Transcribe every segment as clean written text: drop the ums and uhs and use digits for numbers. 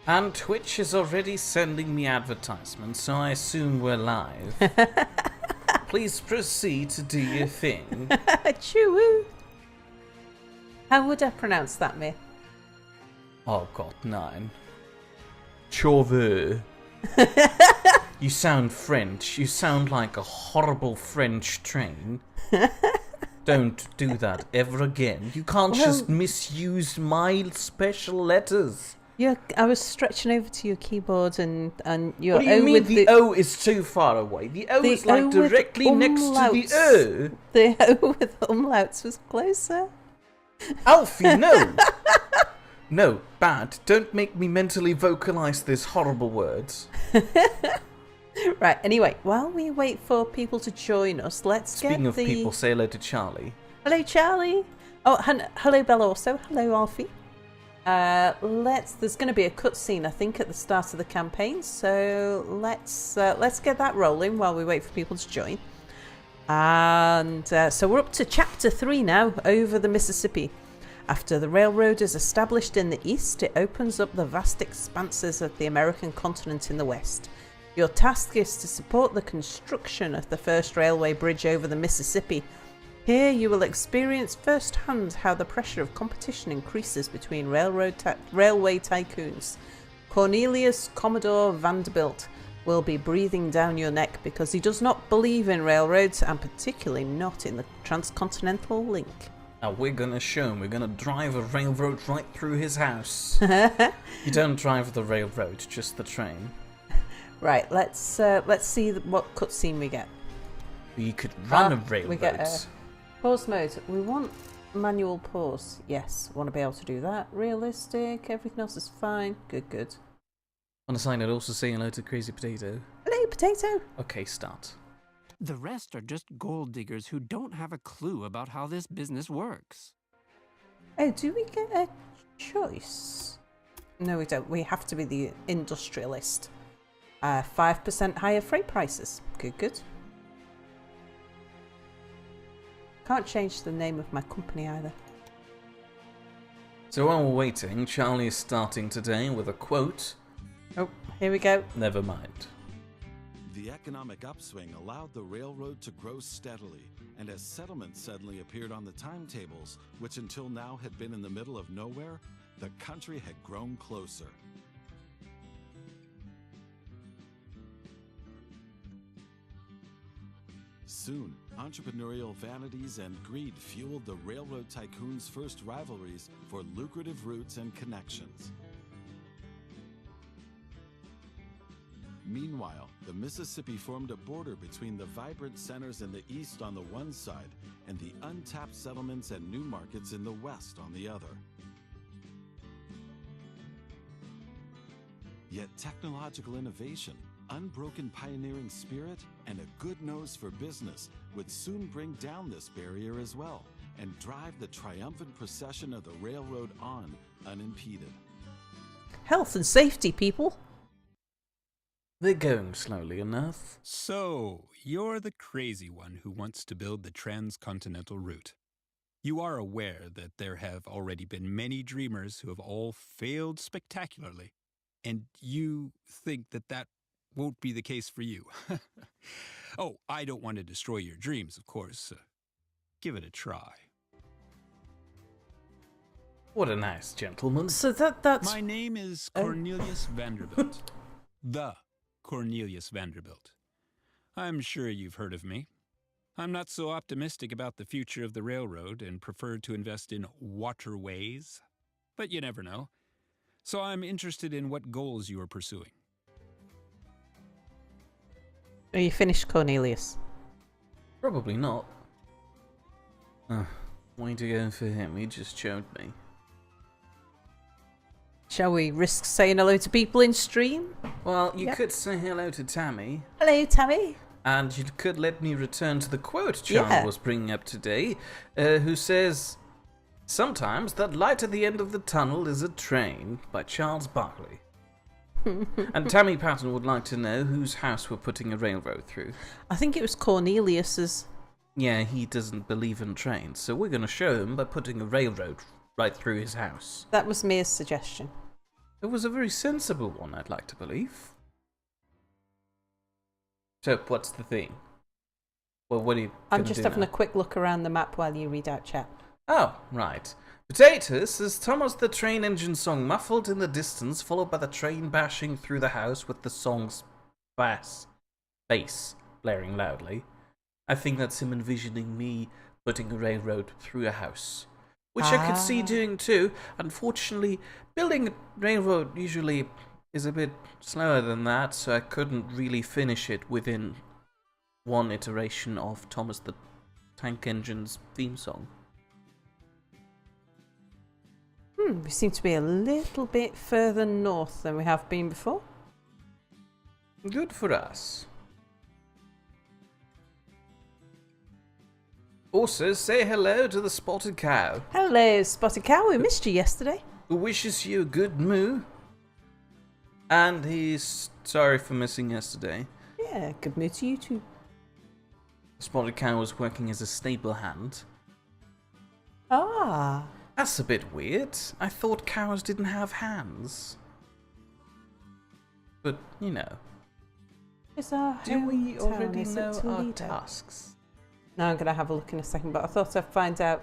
And Twitch is already sending me advertisements, so I assume we're live. Please proceed to do your thing. Choo-woo. How would I pronounce that, Mir? Oh god, 9. Chauve. You sound French. You sound like a horrible French train. Don't do that ever again. You can't just misuse my special letters. Yeah, I was stretching over to your keyboard and your What do you O mean with the O is too far away? The O is like O with directly next to the umlauts. O. The O with umlauts was closer. Alfie, no! No, bad. Don't make me mentally vocalize these horrible words. Right, anyway, while we wait for people to join us, let's Speaking get of people, say hello to Charlie. Hello, Charlie. Oh, hello, Bella also. Hello, Alfie. There's going to be a cutscene, I think, at the start of the campaign, so let's get that rolling while we wait for people to join. And so we're up to Chapter 3 now, over the Mississippi. After the railroad is established in the east, it opens up the vast expanses of the American continent in the west. Your task is to support the construction of the first railway bridge over the Mississippi. Here you will experience firsthand how the pressure of competition increases between railway tycoons. Cornelius Commodore Vanderbilt will be breathing down your neck because he does not believe in railroads, and particularly not in the transcontinental link. Now we're gonna show him. We're gonna drive a railroad right through his house. You don't drive the railroad, just the train. Right, let's see what cutscene we get. You could run a railroad. We get pause mode. We want manual pause. Yes, want to be able to do that. Realistic. Everything else is fine. Good. On a side note, also say hello to Crazy Potato. Hello, Potato. Okay, start. The rest are just gold diggers who don't have a clue about how this business works. Oh, do we get a choice? No, we don't. We have to be the industrialist. 5% higher freight prices. Good. Can't change the name of my company either. So while we're waiting, Charlie is starting today with a quote. Oh, here we go. Never mind. The economic upswing allowed the railroad to grow steadily, and as settlements suddenly appeared on the timetables, which until now had been in the middle of nowhere, the country had grown closer. Soon, entrepreneurial vanities and greed fueled the railroad tycoons' first rivalries for lucrative routes and connections. Meanwhile, the Mississippi formed a border between the vibrant centers in the east on the one side and the untapped settlements and new markets in the west on the other. Yet technological innovation, unbroken pioneering spirit, and a good nose for business would soon bring down this barrier as well and drive the triumphant procession of the railroad on unimpeded. Health and safety, people. They're going slowly enough. So, you're the crazy one who wants to build the transcontinental route. You are aware that there have already been many dreamers who have all failed spectacularly, and you think that won't be the case for you. Oh, I don't want to destroy your dreams, of course. Give it a try. What a nice gentleman. So that's... My name is Cornelius Vanderbilt. The Cornelius Vanderbilt. I'm sure you've heard of me. I'm not so optimistic about the future of the railroad and prefer to invest in waterways, but you never know. So I'm interested in what goals you are pursuing. Are you finished, Cornelius? Probably not. Why do you go for him? He just showed me. Shall we risk saying hello to people in stream? Well, you could say hello to Tammy. Hello, Tammy. And you could let me return to the quote Charlie was bringing up today, who says, "Sometimes that light at the end of the tunnel is a train," by Charles Barkley. And Tammy Patton would like to know whose house we're putting a railroad through. I think it was Cornelius's. Yeah, he doesn't believe in trains, so we're going to show him by putting a railroad right through his house. That was Mia's suggestion. It was a very sensible one, I'd like to believe. So, what's the thing? Well, what are you I'm just having now? a quick look around the map while you read out chat. Oh, right. Potatoes is Thomas the Train Engine song muffled in the distance, followed by the train bashing through the house with the song's bass blaring loudly. I think that's him envisioning me putting a railroad through a house. Which I could see doing too. Unfortunately, building a railroad usually is a bit slower than that, so I couldn't really finish it within one iteration of Thomas the Tank Engine's theme song. We seem to be a little bit further north than we have been before. Good for us. Also, say hello to the spotted cow, Hello, Spotted Cow. We missed you yesterday. who wishes you a good moo. And he's sorry for missing yesterday. Yeah, good mood to you too. Spotted cow was working as a stable hand. Ah. That's a bit weird. I thought cows didn't have hands. But, you know. Is our Do we hometown, already is it know our Toledo? tasks? Now I'm going to have a look in a second, but I thought I'd find out,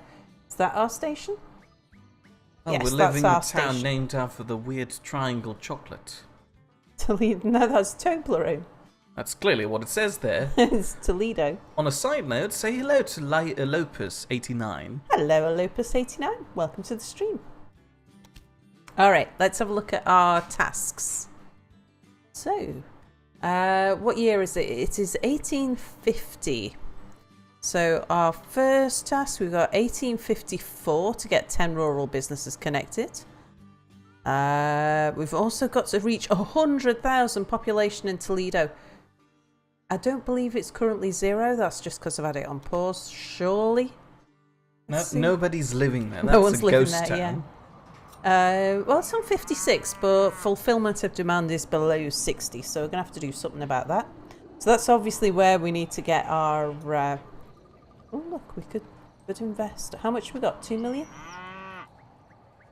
is that our station? Oh, Yes, we're that's living in a our town station. named after the weird triangle chocolate. Toledo. No, that's Toblerone. That's clearly what it says there. It's Toledo. On a side note, say hello to Lopus89. Hello, Lopus89. Welcome to the stream. Alright, let's have a look at our tasks. So, what year is it? It is 1850. So our first task, we've got 1854 to get 10 rural businesses connected. We've also got to reach 100,000 population in Toledo. I don't believe it's currently 0. That's just because I've had it on pause. Surely. No, Let's see. nobody's living there. That's No one's a living ghost there, town. well, it's on 56, but fulfillment of demand is below 60, so we're going to have to do something about that. So that's obviously where we need to get our... Oh, look, we could invest. How much we got? 2 million?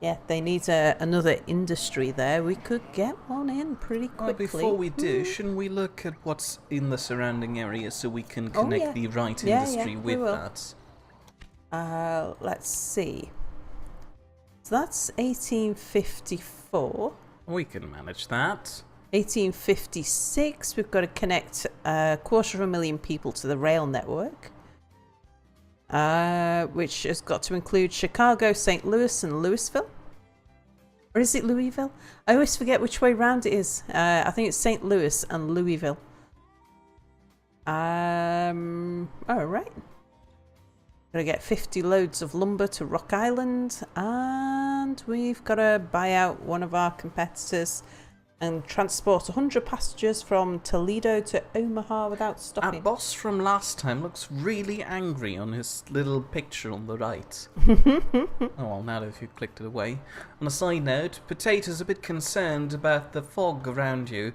Yeah, they need another industry there. We could get one in pretty quickly. Well, before we do, shouldn't we look at what's in the surrounding area so we can connect yeah. the right Yeah, industry yeah, we with will. that? Let's see. So that's 1854. We can manage that. 1856, we've got to connect 250,000 people to the rail network, which has got to include Chicago, St. Louis, and Louisville. Or is it Louisville? I always forget which way round it is. I think it's St. Louis and Louisville. All right. Got to get 50 loads of lumber to Rock Island, and we've got to buy out one of our competitors and transport 100 passengers from Toledo to Omaha without Our stopping. boss from last time looks really angry on his little picture on the right. Oh well, now that you've clicked it away. On a side note, Potato's a bit concerned about the fog around you.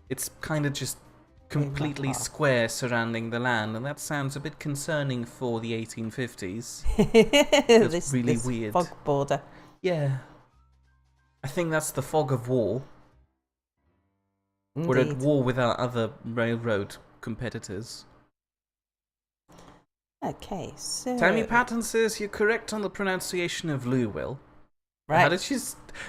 It's kind of just completely Omaha. square surrounding the land, and that sounds a bit concerning for the 1850s. this really this weird. fog border. Yeah. I think that's the fog of war. We're at Indeed. war with our other railroad competitors. Okay, so Tammy Patton says you're correct on the pronunciation of Louisville. right, How did she...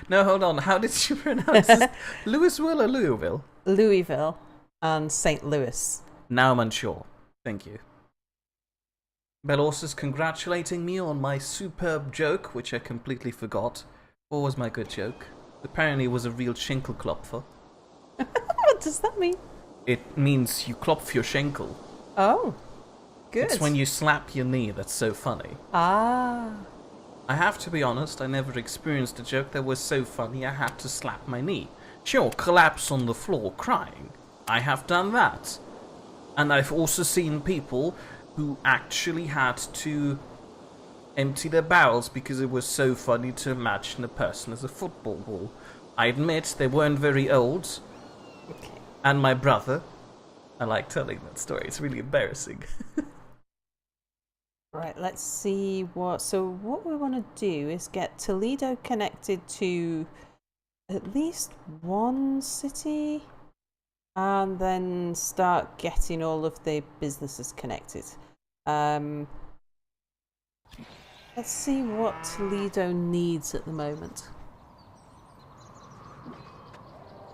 No, hold on. How did she pronounce it? Louisville or Louisville? Louisville and St. Louis. Now I'm unsure. Thank you. Belorsa's congratulating me on my superb joke, which I completely forgot. What was my good joke? Apparently it was a real Schenkelklopfer. What does that mean? It means you klopf your Schenkel. Oh, good. It's when you slap your knee that's so funny. Ah, I have to be honest, I never experienced a joke that was so funny I had to slap my knee. Sure, collapse on the floor crying. I have done that. And I've also seen people who actually had to empty their bowels because it was so funny to imagine a person as a football ball. I admit they weren't very old. okay. And my brother. I like telling that story, it's really embarrassing. Right, let's see what... So what we want to do is get Toledo connected to at least one city and then start getting all of the businesses connected. Let's see what Toledo needs at the moment.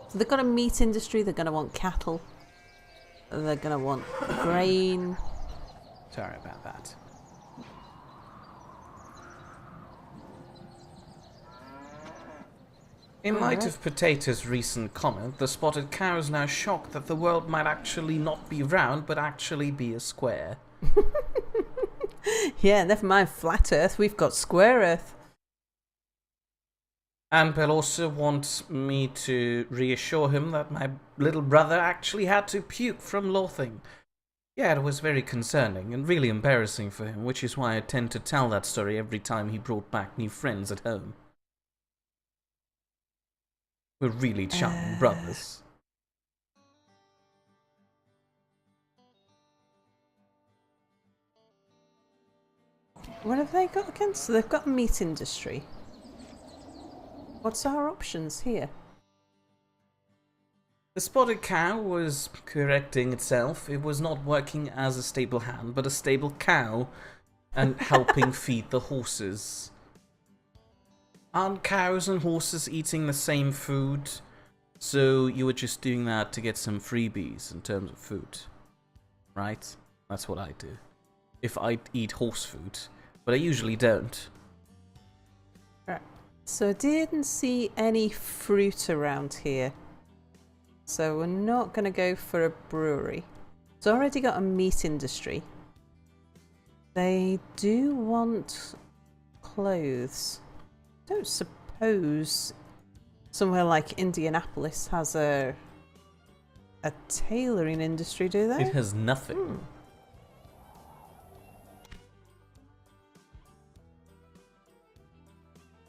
So they've got a meat industry, they're going to want cattle, they're going to want grain. Sorry about that. In light of Potato's recent comment, the spotted cow is now shocked that the world might actually not be round, but actually be a square. Yeah, never mind flat Earth, we've got square Earth. And Bell also wants me to reassure him that my little brother actually had to puke from Lothing. Yeah, it was very concerning and really embarrassing for him, which is why I tend to tell that story every time he brought back new friends at home. We're really charming brothers. What have they got against? So they've got a meat industry. What's our options here? The spotted cow was correcting itself. It was not working as a stable hand, but a stable cow and helping feed the horses. Aren't cows and horses eating the same food? So you were just doing that to get some freebies in terms of food, right? That's what I do. If I eat horse food, but I usually don't. Right. So I didn't see any fruit around here. So we're not going to go for a brewery. It's already got a meat industry. They do want clothes. Don't suppose somewhere like Indianapolis has a tailoring industry, do they? It has nothing.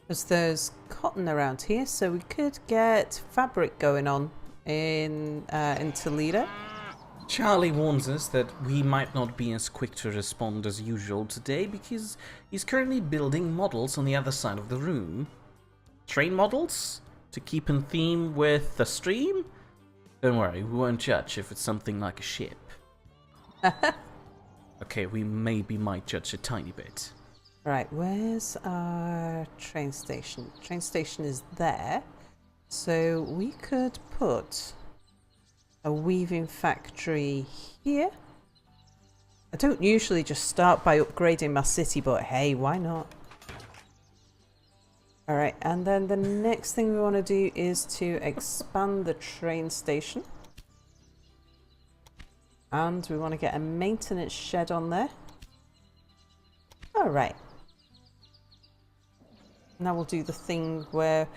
Because there's cotton around here, so we could get fabric going on in Toledo. Charlie warns us that we might not be as quick to respond as usual today because he's currently building models on the other side of the room. Train models? To keep in theme with the stream? Don't worry, we won't judge if it's something like a ship. Okay, we maybe might judge a tiny bit. Right, where's our train station? Train station is there. So we could put a weaving factory here. I don't usually just start by upgrading my city, but hey, why not? Alright, and then the next thing we want to do is to expand the train station. And we want to get a maintenance shed on there. Alright. Now we'll do the thing where...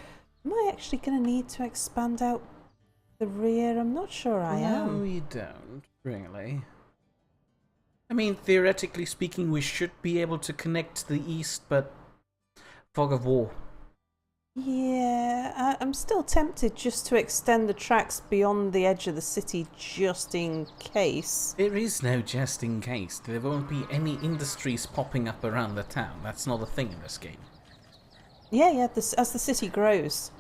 Am I actually going to need to expand out the rear? I'm not sure I am. No, you don't, really. I mean, theoretically speaking, we should be able to connect to the east, but... Fog of War. Yeah, I'm still tempted just to extend the tracks beyond the edge of the city just in case. There is no just in case. There won't be any industries popping up around the town. That's not a thing in this game. Yeah, as the city grows,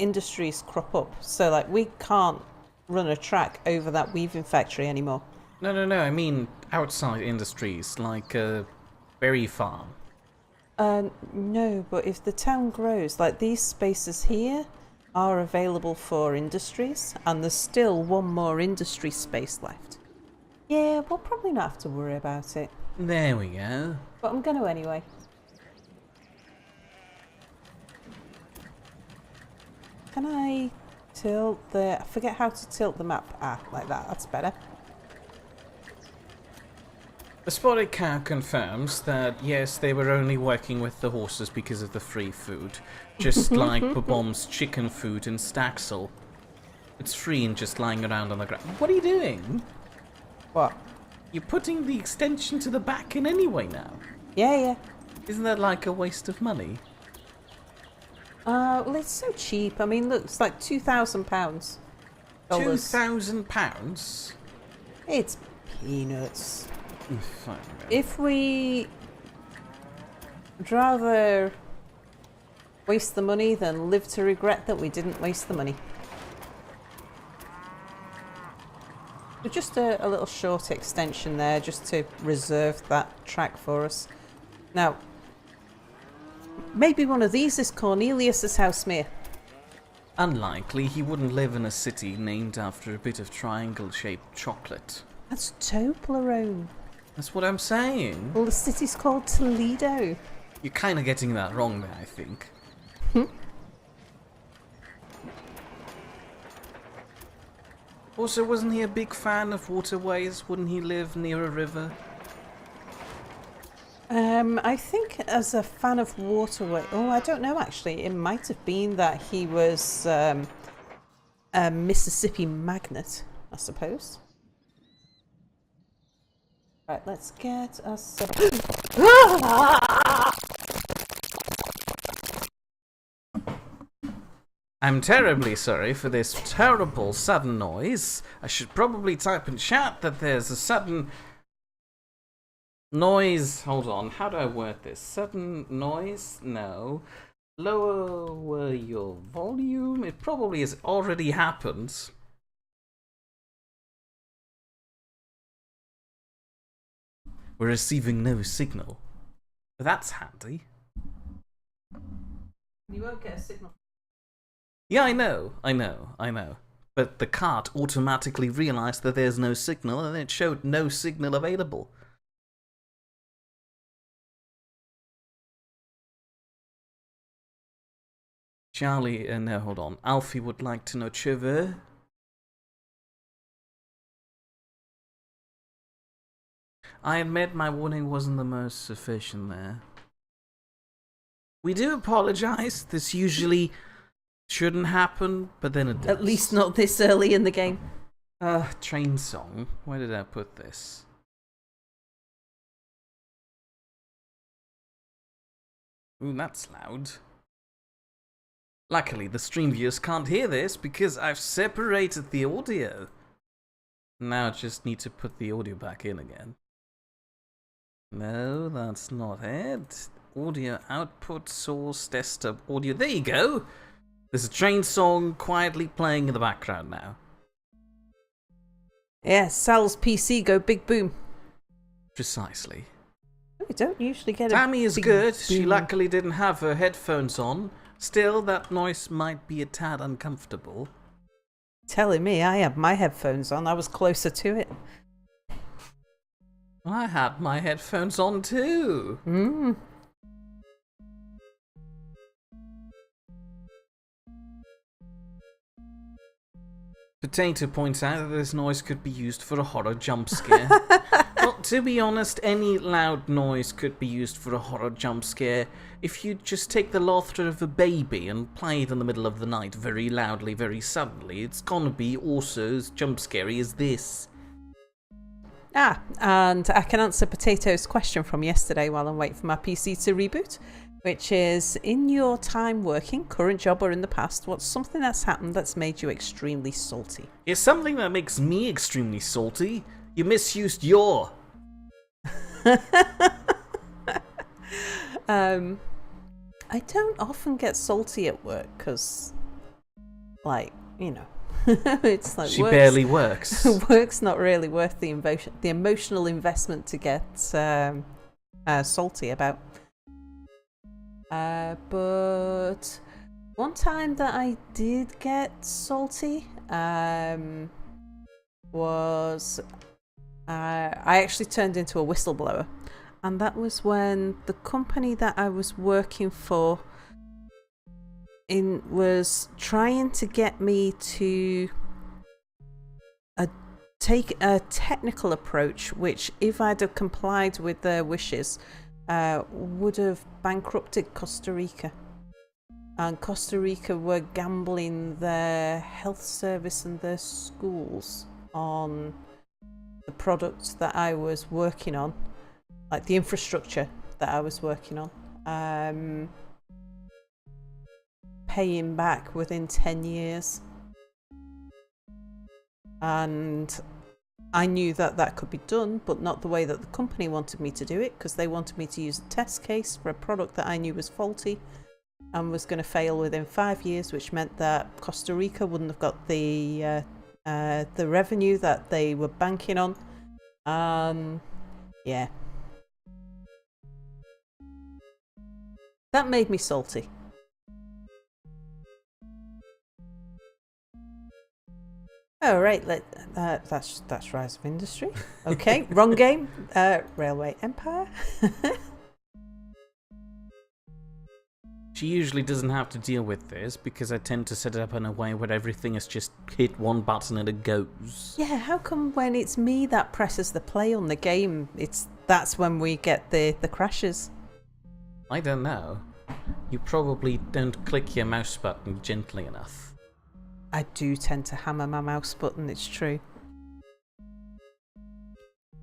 industries crop up. So, like, we can't run a track over that weaving factory anymore. No, I mean outside industries, like a berry farm. No, but if the town grows, like these spaces here are available for industries, and there's still one more industry space left. Yeah, we'll probably not have to worry about it. There we go. But I'm going to anyway. Can I tilt the... I forget how to tilt the map. Ah, like that. That's better. The spotted cow confirms that, yes, they were only working with the horses because of the free food. Just like Bob-omb's chicken food in Staxel. It's free and just lying around on the ground. What are you doing? What? You're putting the extension to the back in anyway now. Yeah. Isn't that like a waste of money? Well, it's so cheap. I mean, look, it's like £2,000. £2,000? It's peanuts. Fine. If we... I'd rather... waste the money than live to regret that we didn't waste the money. But just a little short extension there, just to reserve that track for us. Now, maybe one of these is Cornelius's Housemere. Unlikely. He wouldn't live in a city named after a bit of triangle-shaped chocolate. That's Toblerone. That's what I'm saying. Well, the city's called Toledo. You're kind of getting that wrong there, I think. Also, wasn't he a big fan of waterways? Wouldn't he live near a river? I think as a fan of waterway... Oh, I don't know, actually. It might have been that he was a Mississippi magnate, I suppose. Right, let's get us... I'm terribly sorry for this terrible sudden noise. I should probably type in chat that there's a sudden noise. Hold on, how do I word this? Sudden noise? No. Lower your volume. It probably has already happened. We're receiving no signal. That's handy. You won't get a signal. Yeah, I know. But the cart automatically realized that there's no signal, and it showed no signal available. Charlie, no, hold on. Alfie would like to know Trevor. I admit my warning wasn't the most sufficient there. We do apologize. This usually shouldn't happen, but then it does. At least not this early in the game. Train song. Where did I put this? Ooh, that's loud. Luckily, the stream viewers can't hear this because I've separated the audio. Now I just need to put the audio back in again. No, that's not it. Audio output source desktop audio. There you go. There's a train song quietly playing in the background now. Yeah, Sal's PC go big boom. Precisely. We don't usually get Tammy is big good. boom. She luckily didn't have her headphones on. Still, that noise might be a tad uncomfortable. Telling me I had my headphones on. I was closer to it. I had my headphones on too. Potato points out that this noise could be used for a horror jump scare. Well, to be honest, any loud noise could be used for a horror jump scare. If you just take the laughter of a baby and play it in the middle of the night very loudly, very suddenly, it's gonna be also as jump scary as this. And I can answer Potato's question from yesterday while I'm waiting for my PC to reboot, which is, in your time working, current job or in the past, what's something that's happened that's made you extremely salty? It's something that makes me extremely salty. You misused your. I don't often get salty at work because, like, you know, it's like She barely works. Work's not really worth the emotional investment to get salty about. But one time that I did get salty was I actually turned into a whistleblower, and that was when the company that I was working for was trying to get me to take a technical approach, which, if I'd have complied with their wishes, would have bankrupted Costa Rica. And Costa Rica were gambling their health service and their schools on the products that I was working on, like the infrastructure that I was working on, paying back within 10 years. And I knew that that could be done, but not the way that the company wanted me to do it, because they wanted me to use a test case for a product that I knew was faulty. and was going to fail within 5 years, which meant that Costa Rica wouldn't have got the revenue that they were banking on. Yeah. That made me salty. Oh, right, that's Rise of Industry. Okay, wrong game. Railway Empire. She usually doesn't have to deal with this because I tend to set it up in a way where everything is just hit one button and it goes. Yeah, how come when it's me that presses the play on the game, that's when we get the crashes? I don't know. You probably don't click your mouse button gently enough. I do tend to hammer my mouse button, it's true.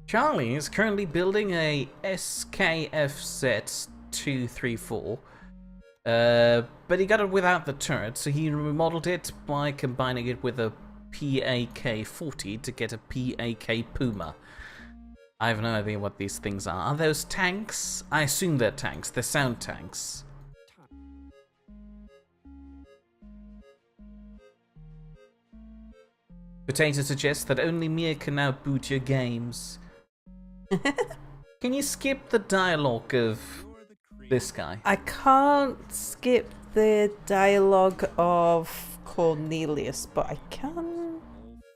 Charlie is currently building a SKFZ 234. But he got it without the turret, so he remodeled it by combining it with a PAK-40 to get a PAK Puma. I have no idea what these things are. Are those tanks? I assume they're tanks. They're sound tanks. Potato suggests that only Mia can now boot your games. Can you skip the dialogue of this guy? I can't skip the dialogue of Cornelius, but I can...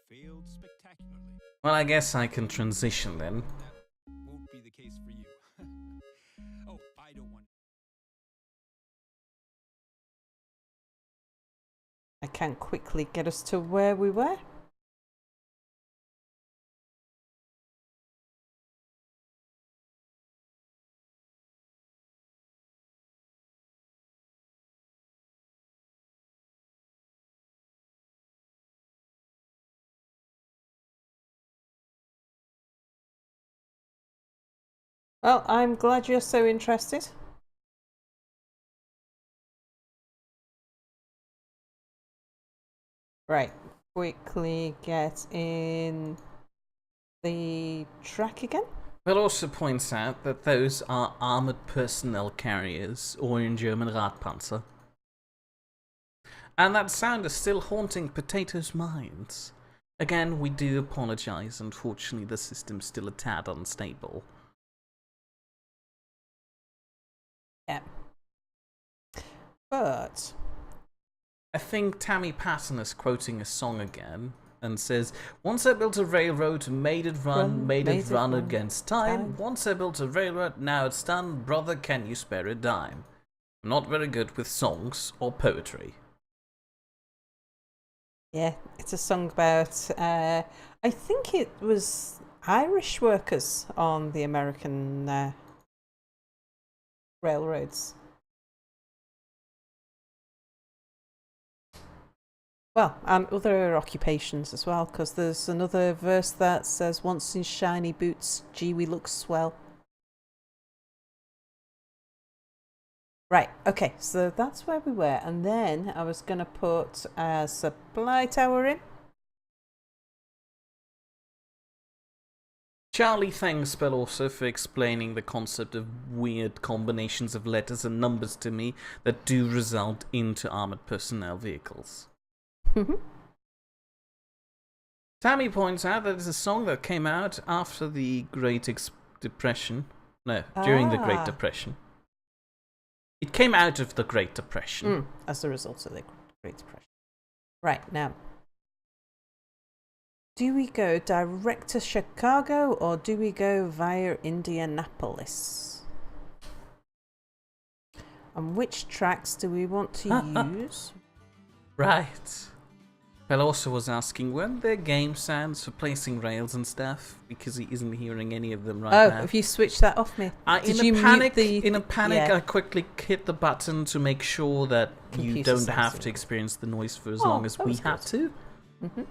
Failed spectacularly. Well, I guess I can transition then. Won't be the case for you. Oh, I don't want. I can quickly get us to where we were. Well, I'm glad you're so interested. Right, quickly get in the track again. Will also points out that those are armored personnel carriers, or in German Radpanzer. And that sound is still haunting Potato's minds. Again, we do apologize. Unfortunately, the system's still a tad unstable. Yeah. But I think Tammy Patton is quoting a song again and says, "Once I built a railroad, made it run against time. Once I built a railroad, now it's done. Brother, can you spare a dime?" I'm not very good with songs or poetry. yeah, it's a song about, I think it was Irish workers on the American railroads. Well, and other occupations as well, because there's another verse that says, "Once in shiny boots, gee, we look swell." Right, okay, so that's where we were, and then I was going to put a supply tower in. Charlie thanks Bell also for explaining the concept of weird combinations of letters and numbers to me that do result into armored personnel vehicles. Tammy points out that it's a song that came out after the Great Depression. No, during the Great Depression. It came out of the Great Depression. As a result of the Great Depression. Right, now, do we go direct to Chicago or do we go via Indianapolis? And which tracks do we want to use? Right. Bell also was asking, weren't there game sounds for placing rails and stuff? Because he isn't hearing any of them right now. Oh, have you switched that off me? In a panic, I quickly hit the button to make sure that you don't have to experience the noise for as long as we had to. Mm-hmm.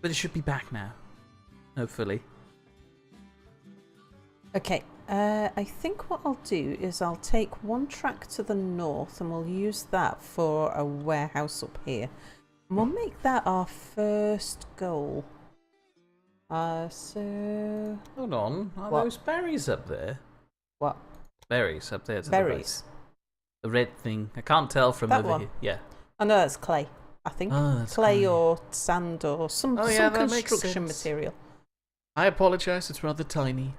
But it should be back now. Hopefully. Okay, I think what I'll do is I'll take one track to the north and we'll use that for a warehouse up here. And we'll make that our first goal. So... Hold on, are those berries up there? What? Berries up there to berries. The red thing. I can't tell from That over one? here. Yeah. I know that's clay, I think. Oh, that's clay clay. or sand or some Yeah, that makes construction sense. material. I apologize, it's rather tiny.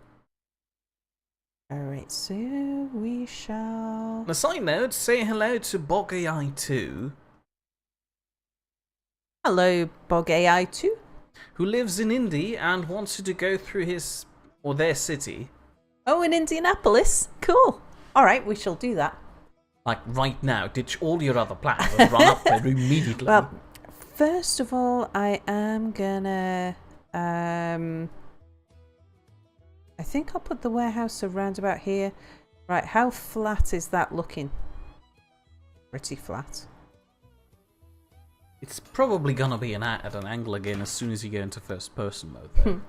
Alright, so we shall... On a side note, say hello to Bog AI 2, Hello, Bog AI 2. who lives in Indy and wants you to go through his or their city. Oh, in Indianapolis. Cool. Alright, we shall do that. Like right now, ditch all your other plans and run up there immediately. Well, first of all, I am gonna... I think I'll put the warehouse around about here. Right, how flat is that looking? Pretty flat. It's probably gonna be at an angle again as soon as you go into first person mode though.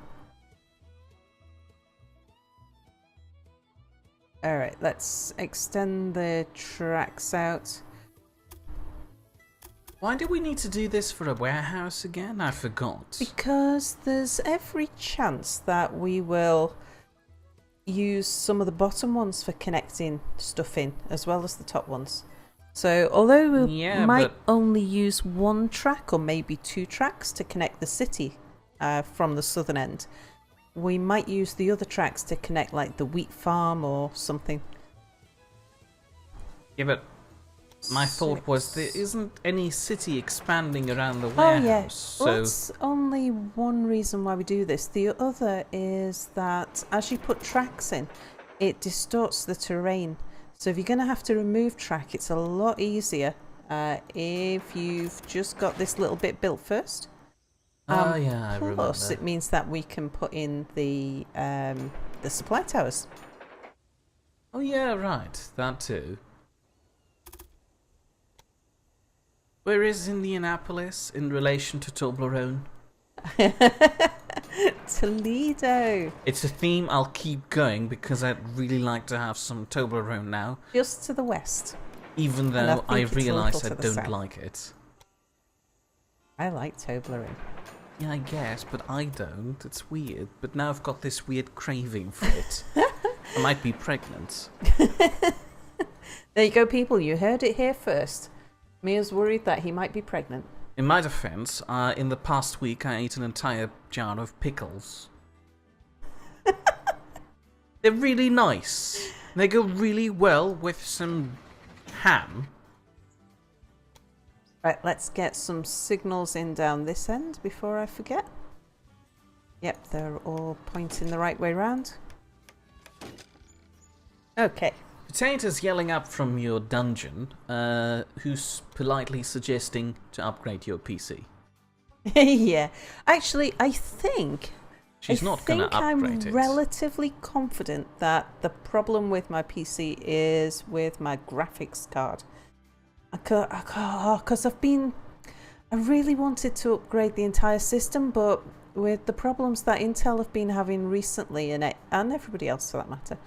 Alright, let's extend the tracks out. Why do we need to do this for a warehouse again? I forgot. Because there's every chance that we will use some of the bottom ones for connecting stuff in, as well as the top ones. So, although we Yeah, might but- only use one track or maybe 2 tracks to connect the city from the southern end, we might use the other tracks to connect like the wheat farm or something. Yeah, but my thought was there isn't any city expanding around the Oh warehouse. yeah, So well, that's only one reason why we do this. The other is that as you put tracks in, it distorts the terrain. So if you're going to have to remove track, it's a lot easier if you've just got this little bit built first. yeah, I remember. Plus, it means that we can put in the supply towers. Oh yeah, right. That too. Where is Indianapolis in relation to Toblerone? Toledo, It's a theme I'll keep going because I'd really like to have some Toblerone now, just to the west. even And I though think I it's a realise little I to the don't south. like it. I like Toblerone. Yeah, I guess, but I don't. It's weird. But now I've got this weird craving for it. I might be pregnant. There you go, people. You heard it here first. Mia's worried that he might be pregnant. In my defense, in the past week I ate an entire jar of pickles. They're really nice. They go really well with some ham. Right, let's get some signals in down this end before I forget. Yep, they're all pointing the right way round. Okay. Potato's yelling up from your dungeon, who's politely suggesting to upgrade your PC. Yeah. Actually, I think... She's not going to upgrade I'm it. relatively confident that the problem with my PC is with my graphics card. Because I really wanted to upgrade the entire system, but with the problems that Intel have been having recently, and everybody else for that matter,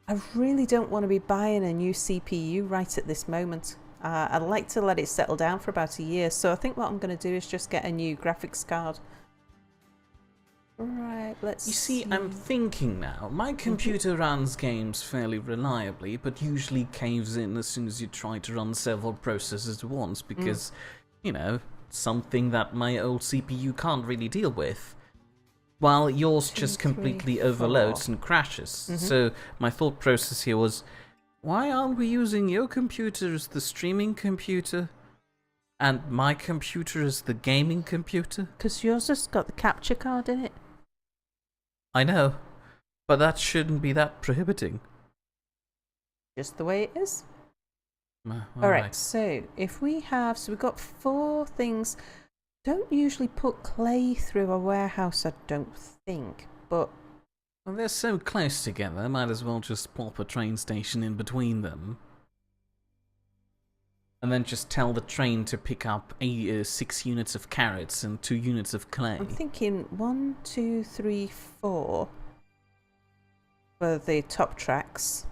I really don't want to be buying a new CPU right at this moment. I'd like to let it settle down for about a year, so I think what I'm going to do is just get a new graphics card. Right, let's You see, I'm thinking now, my computer runs games fairly reliably, but usually caves in as soon as you try to run several processes at once, because, you know, something that my old CPU can't really deal with. While yours just completely overloads and crashes. So my thought process here was, why aren't we using your computer as the streaming computer? And my computer as the gaming computer? Because yours has got the capture card in it. I know, but that shouldn't be that prohibiting. Just the way it is. All Alright, so if we have... So we've got 4 things. Don't usually put clay through a warehouse, I don't think. But Well, they're so close together, might as well just plop a train station in between them. And then just tell the train to pick up 6 units of carrots and 2 units of clay. I'm thinking 1, 2, 3, 4 for the top tracks.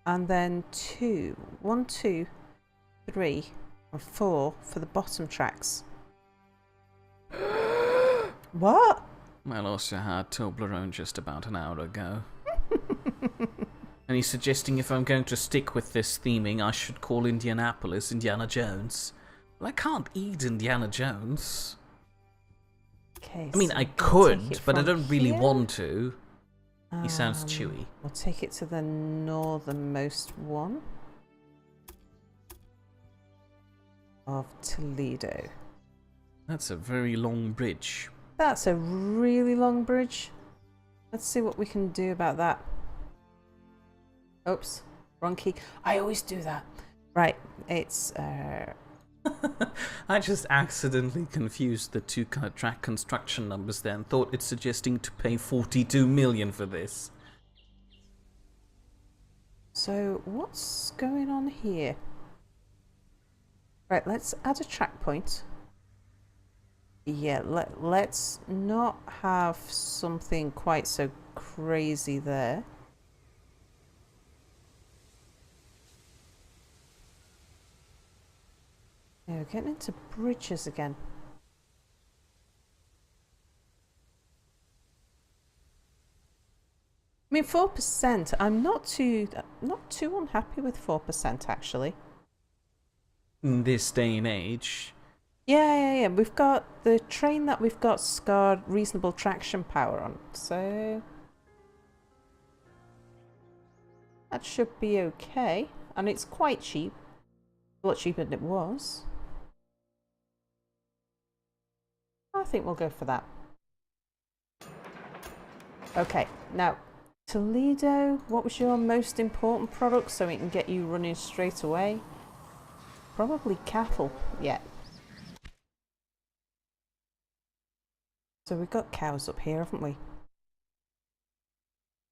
And then 1, 2, 3, and 4 for the bottom tracks. What? I also had Toblerone just about an hour ago. And he's suggesting if I'm going to stick with this theming, I should call Indianapolis Indiana Jones. Well, I can't eat Indiana Jones. Okay. I mean, so I we're gonna could, take it but I from don't really here. want to. He sounds chewy. We'll take it to the northernmost one of Toledo. That's a very long bridge. That's a really long bridge. Let's see what we can do about that. Oops, wrong key. I always do that. Right, it's I just accidentally confused the two track construction numbers there and thought it's suggesting to pay 42 million for this. so what's going on here? Right, let's add a track point. Yeah, let's not have something quite so crazy there. Yeah, we're getting into bridges again. I mean, 4%. I'm not too unhappy with 4% actually. In this day and age, Yeah. We've got the train that we've got's got reasonable traction power on, so that should be okay. And it's quite cheap, a lot cheaper than it was. I think we'll go for that. Okay, now Toledo, what was your most important product so we can get you running straight away? Probably cattle, yeah. So we've got cows up here, haven't we?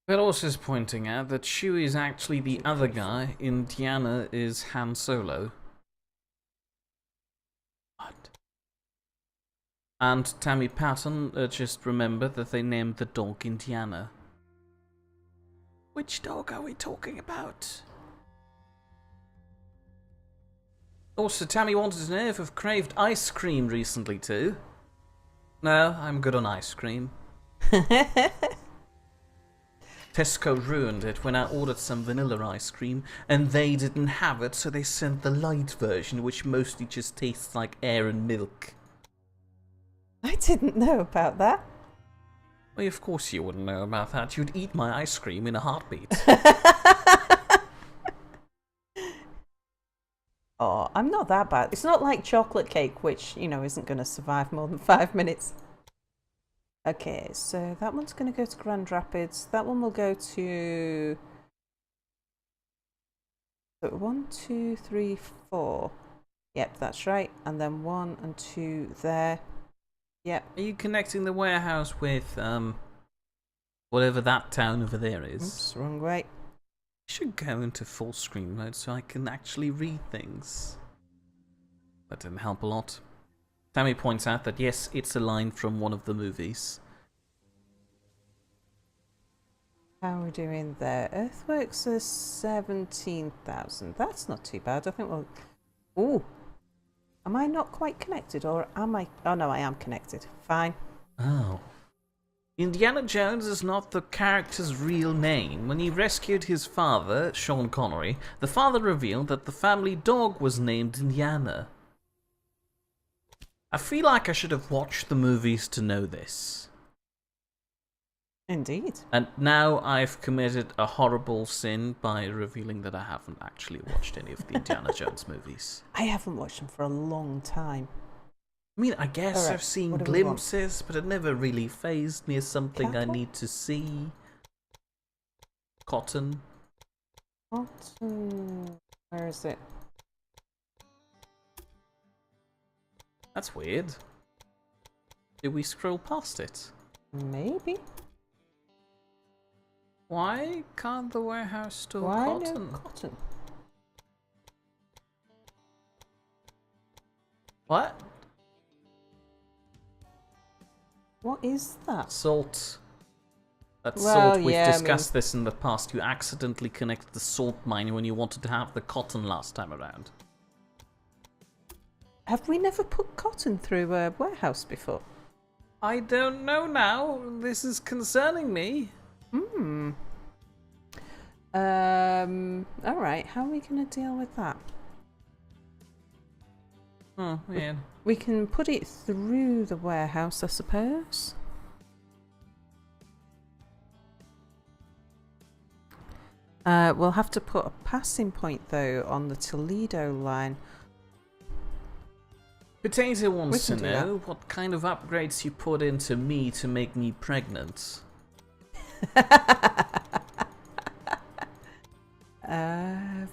Velos is pointing out that Chewie is actually the other guy. Indiana is Han Solo. What? And Tammy Patton just remembered that they named the dog Indiana. Which dog are we talking about? Also, Tammy wanted to know if I've craved ice cream recently too. No, I'm good on ice cream. Tesco ruined it when I ordered some vanilla ice cream, and they didn't have it, so they sent the light version, which mostly just tastes like air and milk. I didn't know about that. Well, of course you wouldn't know about that. You'd eat my ice cream in a heartbeat. Oh, I'm not that bad. It's not like chocolate cake, which, you know, isn't going to survive more than 5 minutes. Okay, so that one's going to go to Grand Rapids. That one will go to... So 1, 2, 3, 4. Yep, that's right. And then 1 and 2 there. Yep. Are you connecting the warehouse with, whatever that town over there is? Oops, wrong way. I should go into full screen mode so I can actually read things. That didn't help a lot. Tammy points out that yes, it's a line from one of the movies. How are we doing there? Earthworks is 17,000. That's not too bad. I think we'll... Ooh. Am I not quite connected, or am I... Oh, no, I am connected. Fine. Oh. Indiana Jones is not the character's real name. When he rescued his father, Sean Connery, the father revealed that the family dog was named Indiana. I feel like I should have watched the movies to know this. Indeed. And now I've committed a horrible sin by revealing that I haven't actually watched any of the Indiana Jones movies. I haven't watched them for a long time. I mean, I guess Alright, I've seen what do we want? glimpses, but it never really phased me as something I Cattle? need to see. Cotton. Where is it? That's weird. Did we scroll past it? Maybe. Why can't the warehouse store Why cotton? no cotton? What? What is that? Salt. That's Well, salt. We've yeah, I discussed this in the past. You accidentally connected the salt mine when you wanted to have the cotton last time around. Have we never put cotton through a warehouse before? I don't know now. This is concerning me. Alright, how are we going to deal with that? Oh, yeah. We can put it through the warehouse, I suppose. We'll have to put a passing point, though, on the Toledo line. Potato wants to can do know what kind of upgrades you put into me to make me pregnant.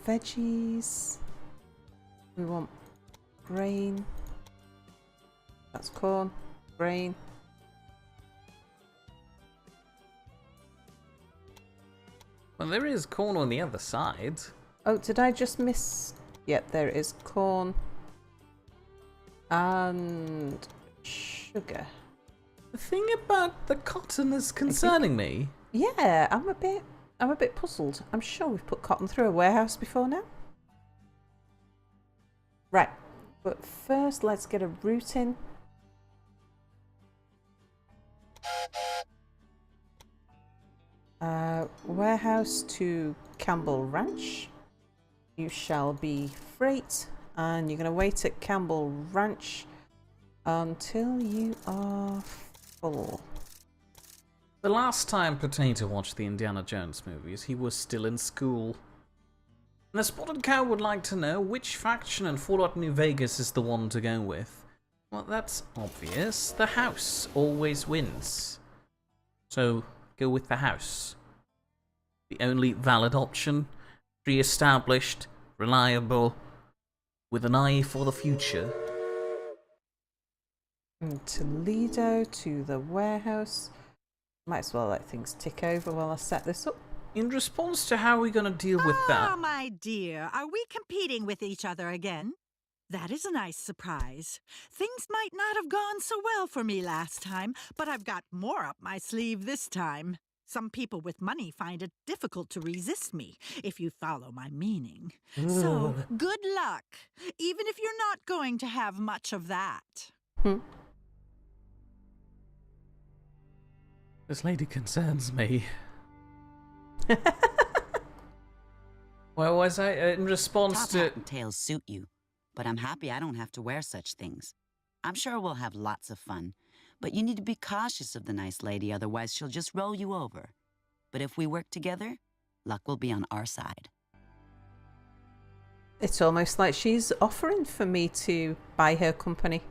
Veggies. We want grain. That's corn. Grain. Well, there is corn on the other side. Oh, did I just miss? Yep, there it is. Corn. And sugar. The thing about the cotton is concerning me. Yeah, I'm a bit puzzled. I'm sure we've put cotton through a warehouse before now. Right, but first let's get a route in. Warehouse to Campbell Ranch. You shall be freight, and you're going to wait at Campbell Ranch until you are full. The last time Potato watched the Indiana Jones movies, he was still in school. And the Spotted Cow would like to know which faction in Fallout New Vegas is the one to go with. Well, that's obvious. The house always wins. So, go with the house. The only valid option, pre-established, reliable, with an eye for the future. And Toledo to the warehouse. Might as well let things tick over while I set this up. In response to how we're going to deal with that... Oh, my dear, are we competing with each other again? That is a nice surprise. Things might not have gone so well for me last time, but I've got more up my sleeve this time. Some people with money find it difficult to resist me, if you follow my meaning. So, good luck, even if you're not going to have much of that. This lady concerns me. Where was I? In response Top hat and tails suit you, but I'm happy I don't have to wear such things. I'm sure we'll have lots of fun, but you need to be cautious of the nice lady, otherwise she'll just roll you over. But if we work together, luck will be on our side. It's almost like she's offering for me to buy her company.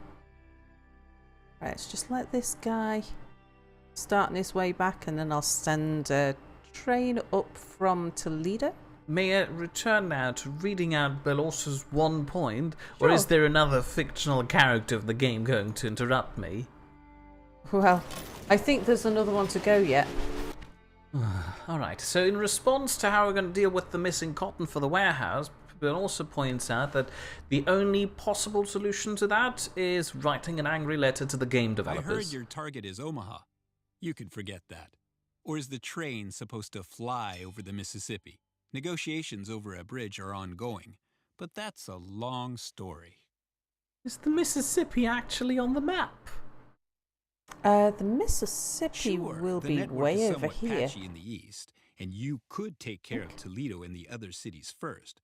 Right, let's just let this guy start on his way back, and then I'll send a train up from Toledo. May I return now to reading out Belossa's one point, or Sure. is there another fictional character of the game going to interrupt me? Well, I think there's another one to go yet. Alright, so in response to how we're going to deal with the missing cotton for the warehouse, Bill also points out that the only possible solution to that is writing an angry letter to the game I developers. heard your target is Omaha. You can forget that. Or is the train supposed to fly over the Mississippi? Negotiations over a bridge are ongoing, but that's a long story. Is the Mississippi actually on the map? The Mississippi Sure, will the be network way is over somewhat here. patchy in the east, and you could take care of Toledo and the other cities first.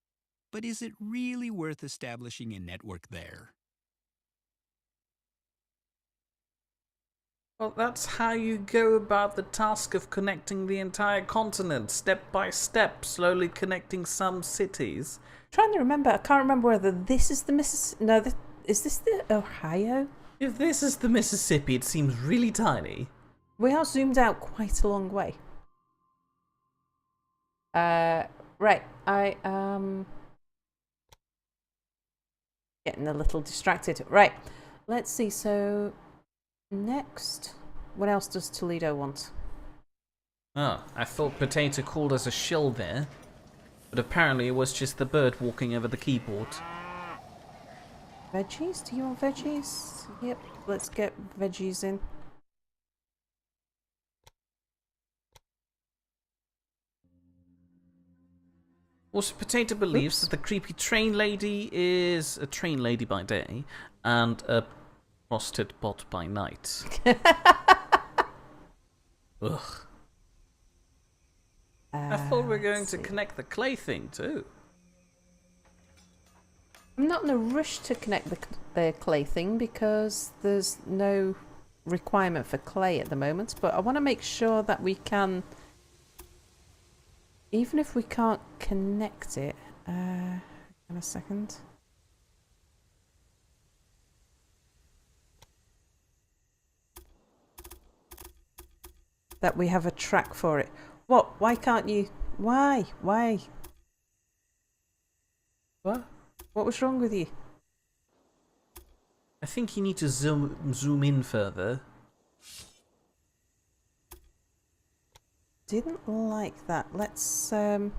But is it really worth establishing a network there? Well, that's how you go about the task of connecting the entire continent, step by step, slowly connecting some cities. Trying to remember, I can't remember whether this is the Mississippi. No, is this the Ohio? If this is the Mississippi, it seems really tiny. We are zoomed out quite a long way. Right, I am getting a little distracted. Right, let's see. So next, what else does Toledo want? Oh, I thought Potato called us a shill there, but apparently it was just the bird walking over the keyboard. Veggies? Do you want veggies? Yep, let's get veggies in. Also, Potato believes Oops. that the creepy train lady is a train lady by day and a frosted bot by night. Ugh. I thought we were going let's to see. connect the clay thing too. I'm not in a rush to connect the clay thing because there's no requirement for clay at the moment, but I want to make sure that we can, even if we can't connect it, in a second. That we have a track for it. What? Why can't you? Why? Why? What? What was wrong with you? I think you need to zoom in further. Didn't like that. Let's Alright,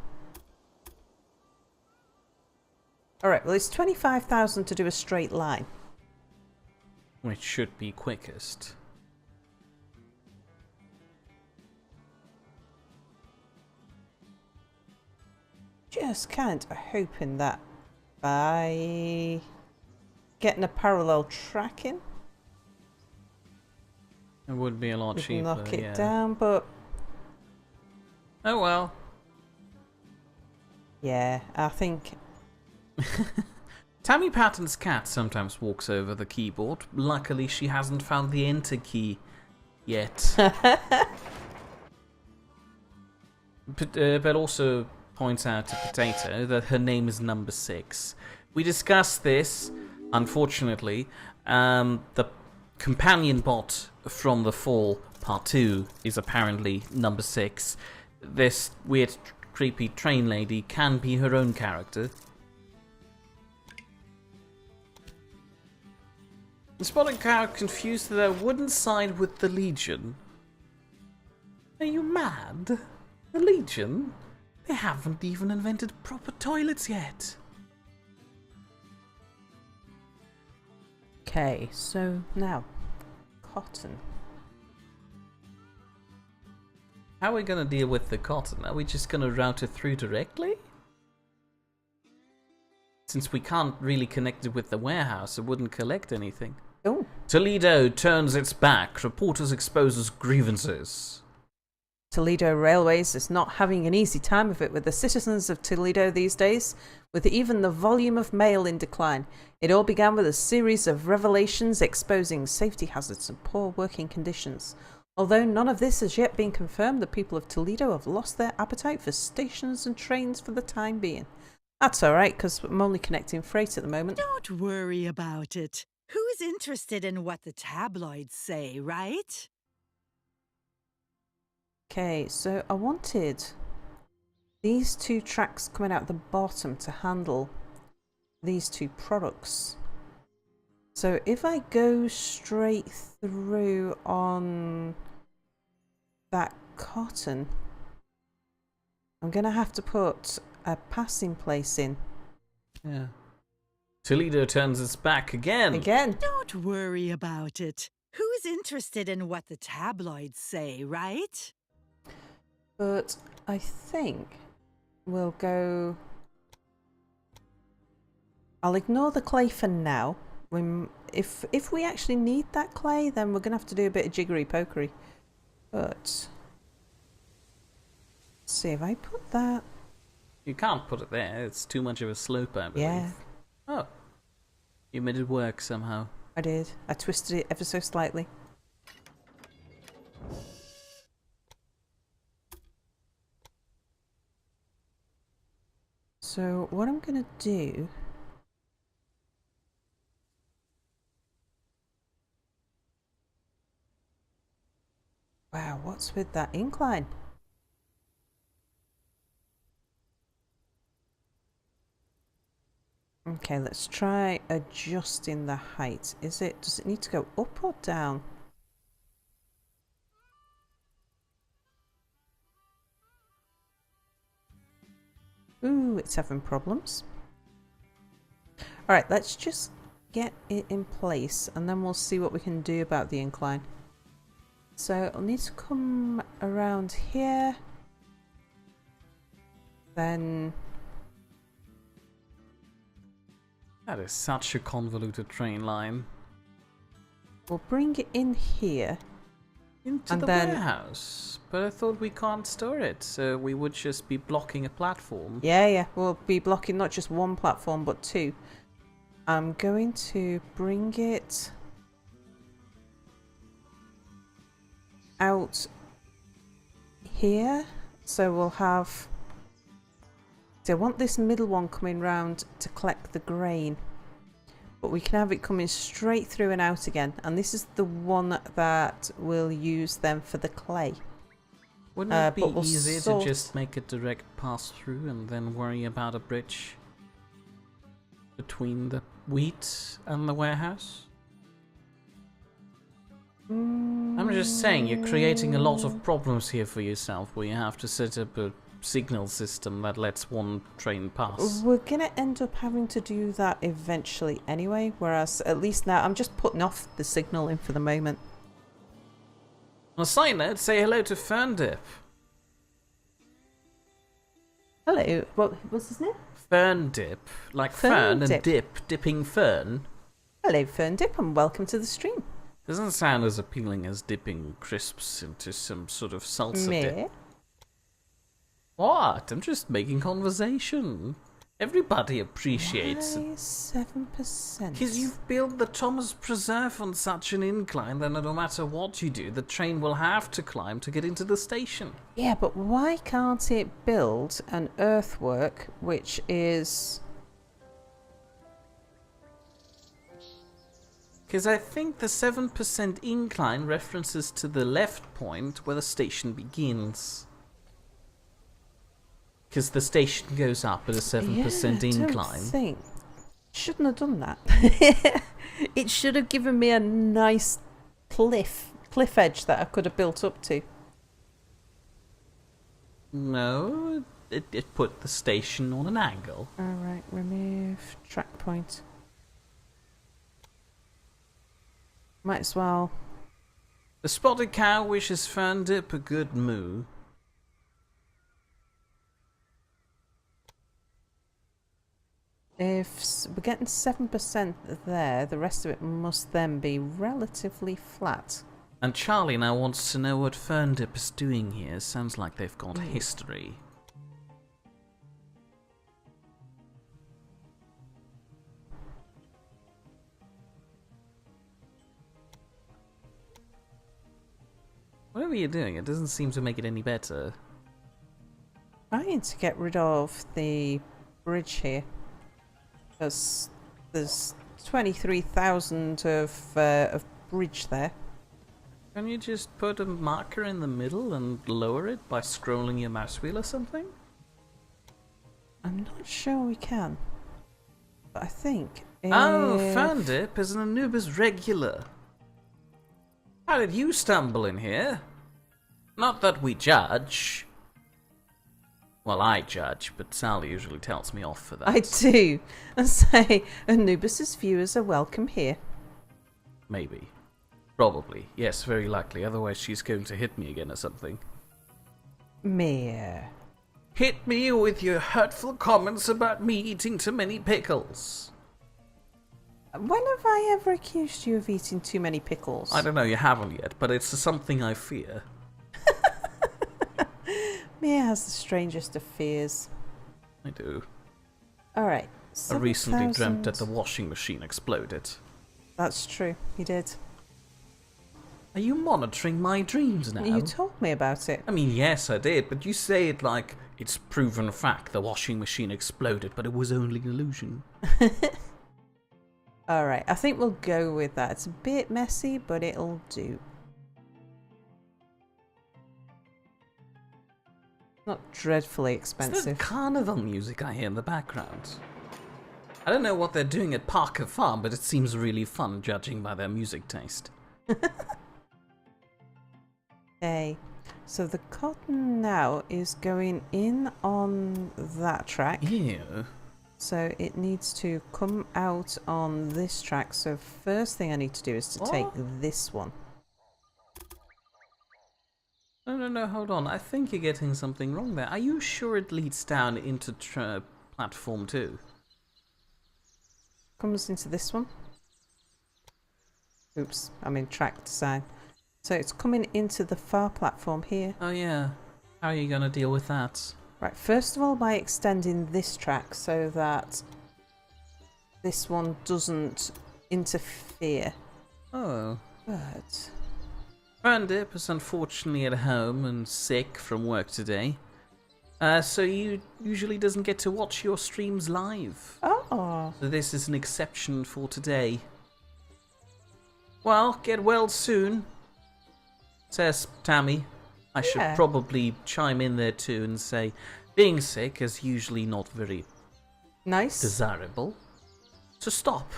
well it's 25,000 to do a straight line. Which should be quickest. Just kind of hoping that by getting a parallel track in, It would be a lot we'd cheaper. knock it yeah. down, but Oh well. yeah, I think Tammy Patton's cat sometimes walks over the keyboard. Luckily, she hasn't found the enter key yet. But also points out to Potato that her name is number 6. We discussed this, unfortunately. The companion bot from The Fall Part 2 is apparently number 6. This weird, creepy train lady can be her own character. The spotted cow confused that I wouldn't side with the Legion. Are you mad? The Legion? They haven't even invented proper toilets yet. okay, so now cotton. How are we going to deal with the cotton? Are we just going to route it through directly? Since we can't really connect it with the warehouse, it wouldn't collect anything. Oh, Toledo turns its back. Reporters exposes grievances. Toledo Railways is not having an easy time of it with the citizens of Toledo these days, with even the volume of mail in decline. It all began with a series of revelations exposing safety hazards and poor working conditions. Although none of this has yet been confirmed, the people of Toledo have lost their appetite for stations and trains for the time being. That's alright, because I'm only connecting freight at the moment. Don't worry about it. Who's interested in what the tabloids say, right? Okay, so I wanted these 2 tracks coming out the bottom to handle these 2 products. So if I go straight through on that cotton, I'm going to have to put a passing place in. Yeah. Toledo turns its back again. Again. Don't worry about it. Who's interested in what the tabloids say, right? But I think we'll go... I'll ignore the clay for now. If we actually need that clay, then we're going to have to do a bit of jiggery-pokery. But... let's see, if I put that... You can't put it there. It's too much of a slope, I believe. Yeah, Oh. You made it work somehow. I did. I twisted it ever so slightly. So what I'm going to do... Wow, what's with that incline? Okay, let's try adjusting the height. Does it need to go up or down? Ooh, it's having problems. Alright, let's just get it in place and then we'll see what we can do about the incline. So I'll need to come around here. Then... That is such a convoluted train line. we'll bring it in here. Into And the then- warehouse. But I thought we can't store it, so we would just be blocking a platform. Yeah, we'll be blocking not just one platform, but two. I'm going to bring it out here. So we'll have... So I want this middle one coming round to collect the grain. But we can have it coming straight through and out again. And this is the one that we'll use then for the clay. Wouldn't it be but we'll easier sort- to just make a direct pass through and then worry about a bridge between the wheat and the warehouse? I'm just saying, you're creating a lot of problems here for yourself where you have to set up a signal system that lets one train pass. We're going to end up having to do that eventually anyway, whereas at least now I'm just putting off the signal in for the moment. On a side note, say hello to Ferndip. Hello, what was his name? Ferndip, like fern and Ferndip. dipping fern. Hello, Ferndip, and welcome to the stream. Doesn't sound as appealing as dipping crisps into some sort of salsa dip. Me? What? I'm just making conversation. Everybody appreciates it. Why 7%? Because you've built the Thomas Preserve on such an incline that no matter what you do, the train will have to climb to get into the station. Yeah, but why can't it build an earthwork which is... Because I think the 7% incline references to the left point where the station begins. Because the station goes up at a 7% incline. I think. Shouldn't have done that. It should have given me a nice cliff edge that I could have built up to. No, it put the station on an angle. Alright, remove track point. Might as well. The spotted cow wishes Ferndip a good moo. If we're getting 7% there, the rest of it must then be relatively flat. And Charlie now wants to know what Ferndip is doing here. Sounds like they've got history. Whatever you're doing, it doesn't seem to make it any better. Trying to get rid of the bridge here. Because there's 23,000 of bridge there. Can you just put a marker in the middle and lower it by scrolling your mouse wheel or something? I'm not sure we can. But I think... Oh, if- Ferndip is an Anubis regular. How did you stumble in here? Not that we judge. Well, I judge, but Sally usually tells me off for that. I do. And say, Anubis's viewers are welcome here. Maybe. Probably. Yes, very likely. Otherwise she's going to hit me again or something. Mere. Hit me with your hurtful comments about me eating too many pickles. When have I ever accused you of eating too many pickles? I don't know, you haven't yet, but it's something I fear. Mia has the strangest of fears. I do. Alright. I recently dreamt 7,000. that the washing machine exploded. That's true. You did. Are you monitoring my dreams now? You told me about it. I mean, yes, I did, but you say it like it's proven fact the washing machine exploded, but it was only an illusion. Alright, I think we'll go with that. It's a bit messy, but it'll do. Not dreadfully It's expensive. the carnival music I hear in the background. I don't know what they're doing at Parker Farm, but it seems really fun judging by their music taste. Okay, so the cotton now is going in on that track. Yeah. So it needs to come out on this track. So first thing I need to do is to take this one. No, hold on. I think you're getting something wrong there. Are you sure it leads down into platform 2? Comes into this one. Oops, I'm in track design. So it's coming into the far platform here. Oh yeah. How are you going to deal with that? Right, first of all by extending this track so that this one doesn't interfere. Oh. But Ferndip is unfortunately at home and sick from work today. So you usually doesn't get to watch your streams live. oh, So this is an exception for today. Well, get well soon, says Tammy. I should Yeah. probably chime in there too and say, being sick is usually not very nice. desirable. So stop.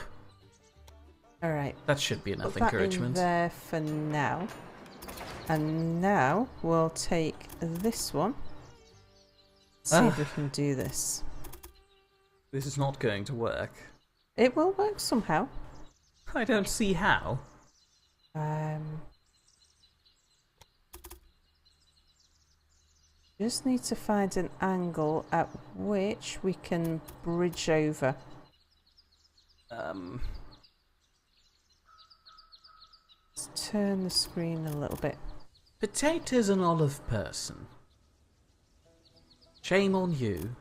All right. That should be enough Put that in encouragement. there for now. And now we'll take this one. See if we can do this. This is not going to work. It will work somehow. I don't see how. Just need to find an angle at which we can bridge over. Let's turn the screen a little bit. Potatoes and olive person. Shame on you.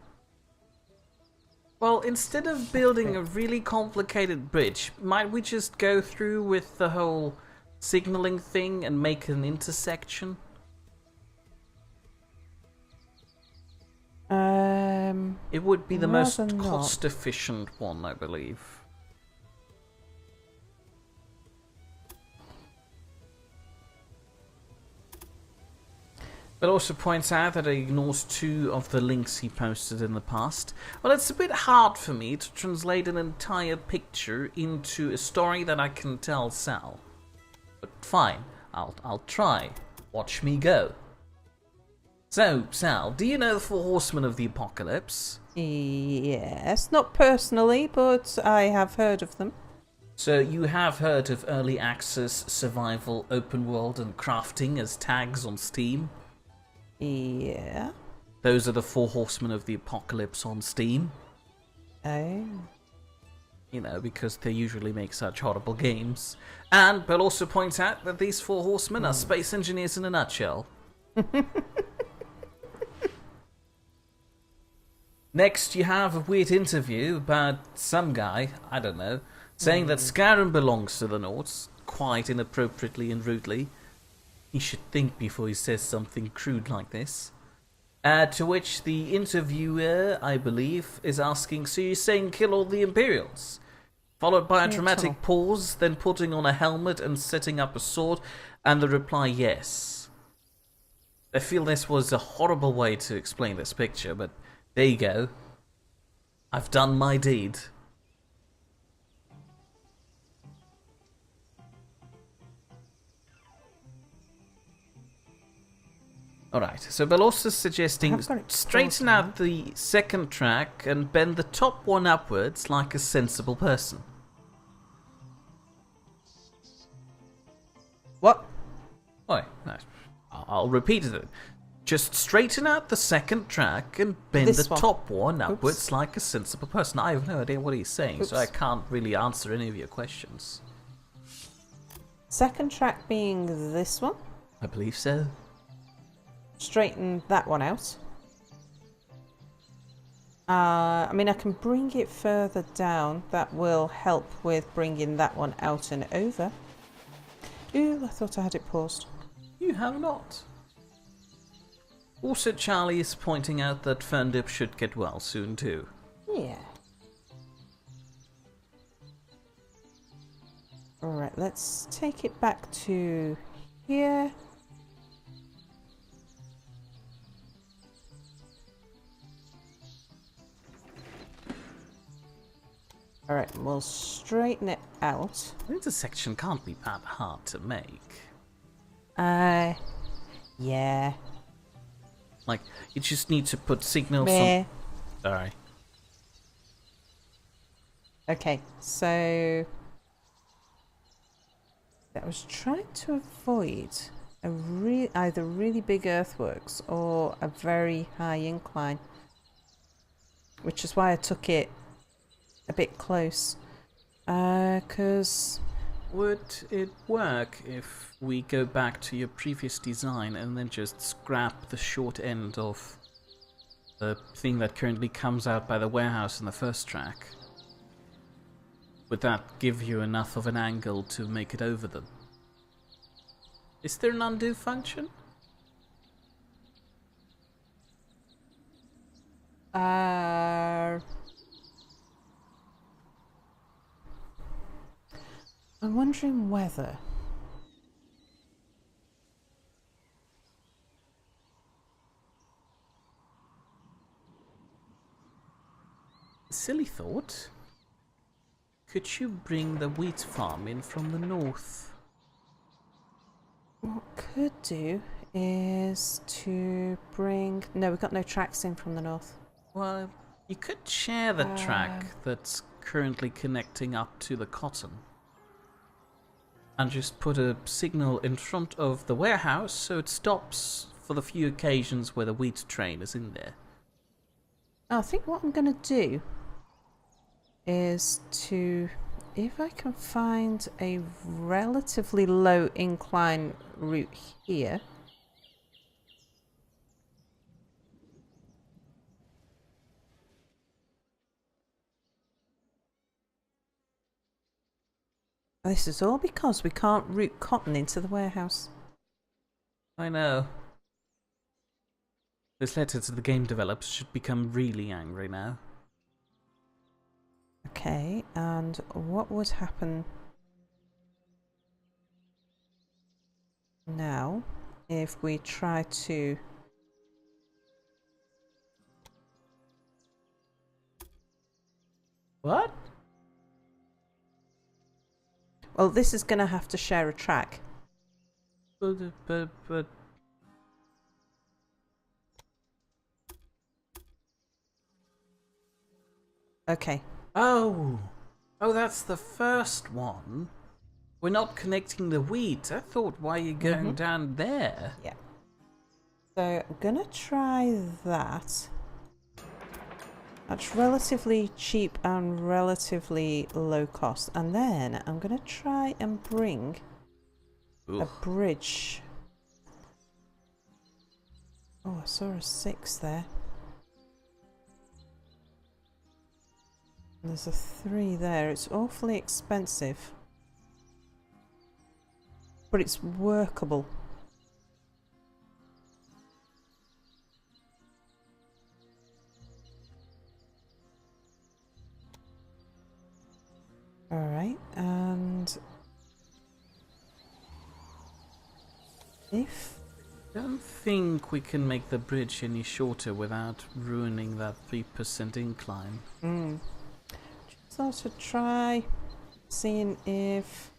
Well, instead of building a really complicated bridge, might we just go through with the whole signaling thing and make an intersection? It would be the most rather not. cost-efficient one, I believe. But also points out that it ignores 2 of the links he posted in the past. Well, it's a bit hard for me to translate an entire picture into a story that I can tell Sal. But fine, I'll try. Watch me go. So, Sal, do you know the 4 Horsemen of the Apocalypse? Yes, not personally, but I have heard of them. So you have heard of early access, survival, open world, and crafting as tags on Steam? Yeah. Those are the 4 Horsemen of the Apocalypse on Steam. Oh. You know, because they usually make such horrible games. And Bill also points out that these 4 Horsemen are space engineers in a nutshell. Next, you have a weird interview about some guy, I don't know, saying that Skyrim belongs to the Nords, quite inappropriately and rudely. He should think before he says something crude like this. To which the interviewer, I believe, is asking, so you're saying kill all the Imperials? Followed by a dramatic pause, then putting on a helmet and setting up a sword, and the reply, yes. I feel this was a horrible way to explain this picture, but there you go. I've done my deed. Alright, so Belos is suggesting straighten out the second track and bend the top one upwards like a sensible person. What? Oh, no. I'll repeat it. Just straighten out the second track and bend This the one. top one upwards Oops. like a sensible person. I have no idea what he's saying, so I Oops. can't really answer any of your questions. Second track being this one. I believe so. Straighten that one out. I mean, I can bring it further down. That will help with bringing that one out and over. Ooh, I thought I had it paused. You have not. Also, Charlie is pointing out that Ferndip should get well soon too. Yeah. Alright, let's take it back to here. Alright, we'll straighten it out. The intersection can't be that hard to make. Yeah. Like, you just need to put signals Meh. on... Sorry. Okay, so I was trying to avoid a either really big earthworks or a very high incline, which is why I took it a bit close. Because would it work if we go back to your previous design and then just scrap the short end of the thing that currently comes out by the warehouse in the first track? Would that give you enough of an angle to make it over them? Is there an undo function? I'm wondering whether... Silly thought. Could you bring the wheat farm in from the north? What could do is to bring... No, we've got no tracks in from the north. Well, you could share the track that's currently connecting up to the cotton. And just put a signal in front of the warehouse so it stops for the few occasions where the wheat train is in there. I think what I'm going to do is to... If I can find a relatively low incline route here... This is all because we can't route cotton into the warehouse. I know. This letter to the game developers should become really angry now. Okay, and what would happen now if we try to... What? Well, this is going to have to share a track. But... Okay. Oh, that's the first one. We're not connecting the wheat. I thought, why are you going down there? Yeah. So I'm going to try that. That's relatively cheap and relatively low cost. And then I'm going to try and bring a bridge. Oh, I saw a 6 there. And there's a 3 there. It's awfully expensive. But it's workable. Alright, and if... I don't think we can make the bridge any shorter without ruining that 3% incline. Just also try seeing if...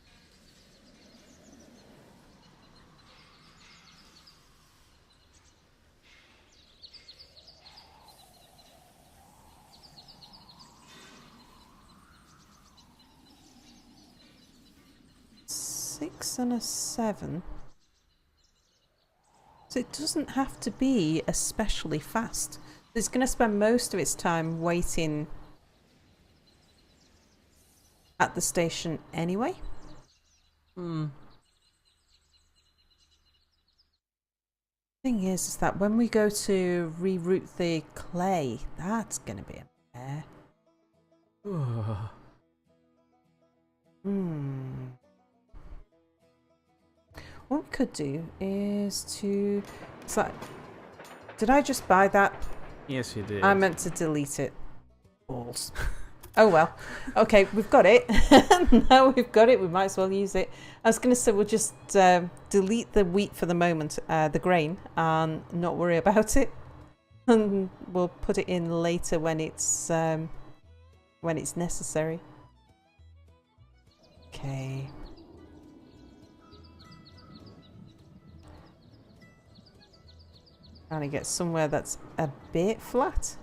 Six and a 7. So it doesn't have to be especially fast. It's going to spend most of its time waiting at the station anyway. Thing is that when we go to reroute the clay, that's going to be a mare. What we could do is to... Did I just buy that? Yes, you did. I meant to delete it. Balls. Oh well. Okay, we've got it. Now we've got it, we might as well use it. I was going to say we'll just delete the wheat for the moment, the grain, and not worry about it. And we'll put it in later when it's necessary. Okay. Trying to get somewhere that's a bit flat.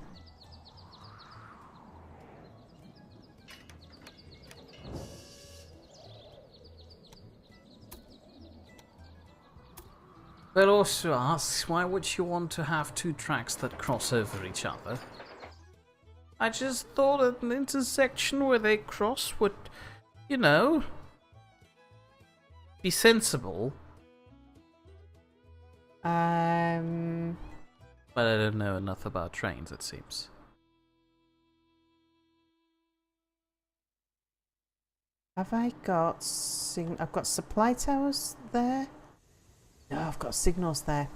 But also asks, why would you want to have 2 tracks that cross over each other? I just thought an intersection where they cross would, you know, be sensible, Have but I don't know enough about trains, it seems. I got I've got supply towers there? No, I've got signals there.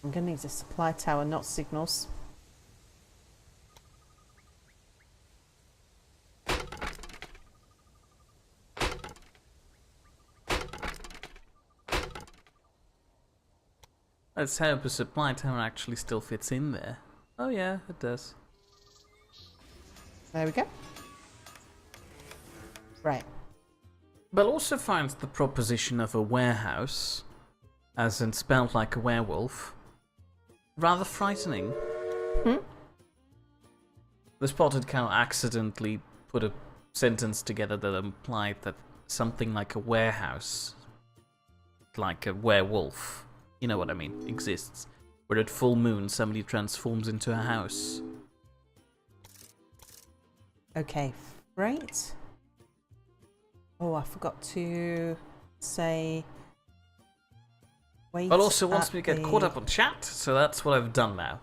I'm gonna need a supply tower, not signals. Let's hope a supply tower actually still fits in there. Oh yeah, it does. There we go. Right. Bell also finds the proposition of a warehouse, as in spelled like a werewolf, rather frightening. The spotted cow accidentally put a sentence together that implied that something like a warehouse, like a werewolf, you know what I mean, exists. Where at full moon somebody transforms into a house. Okay, right. Oh, I forgot to say... Wait. Bell also wants me to get caught up on chat, so that's what I've done now.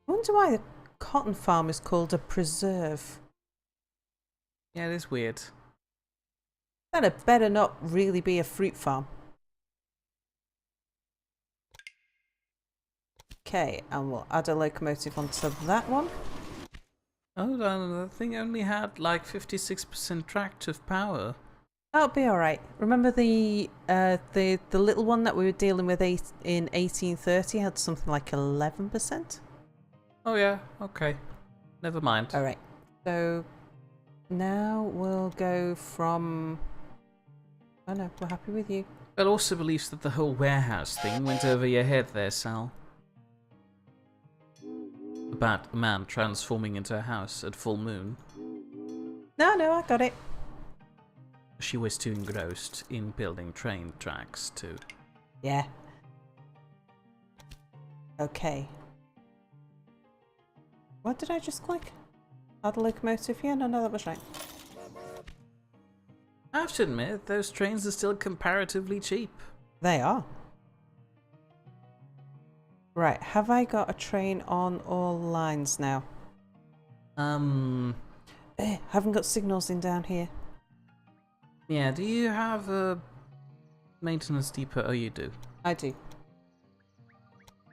I wonder why the cotton farm is called a preserve. Yeah, it is weird. That had better not really be a fruit farm. Okay, and we'll add a locomotive onto that one. Hold on, the thing only had like 56% tractive power. That'll be alright. Remember the little one that we were dealing with in 1830 had something like 11%? Oh yeah, okay. Never mind. Alright, so now we'll go from... Oh no, we're happy with you. Bell also believes that the whole warehouse thing went over your head there, Sal. About a man transforming into a house at full moon. No, I got it. She was too engrossed in building train tracks to... Yeah. Okay. What did I just click? Add a locomotive? Yeah, no, that was right. I have to admit, those trains are still comparatively cheap. They are. Right, have I got a train on all lines now? Haven't got signals in down here. Yeah, do you have a maintenance depot? Oh, you do. I do.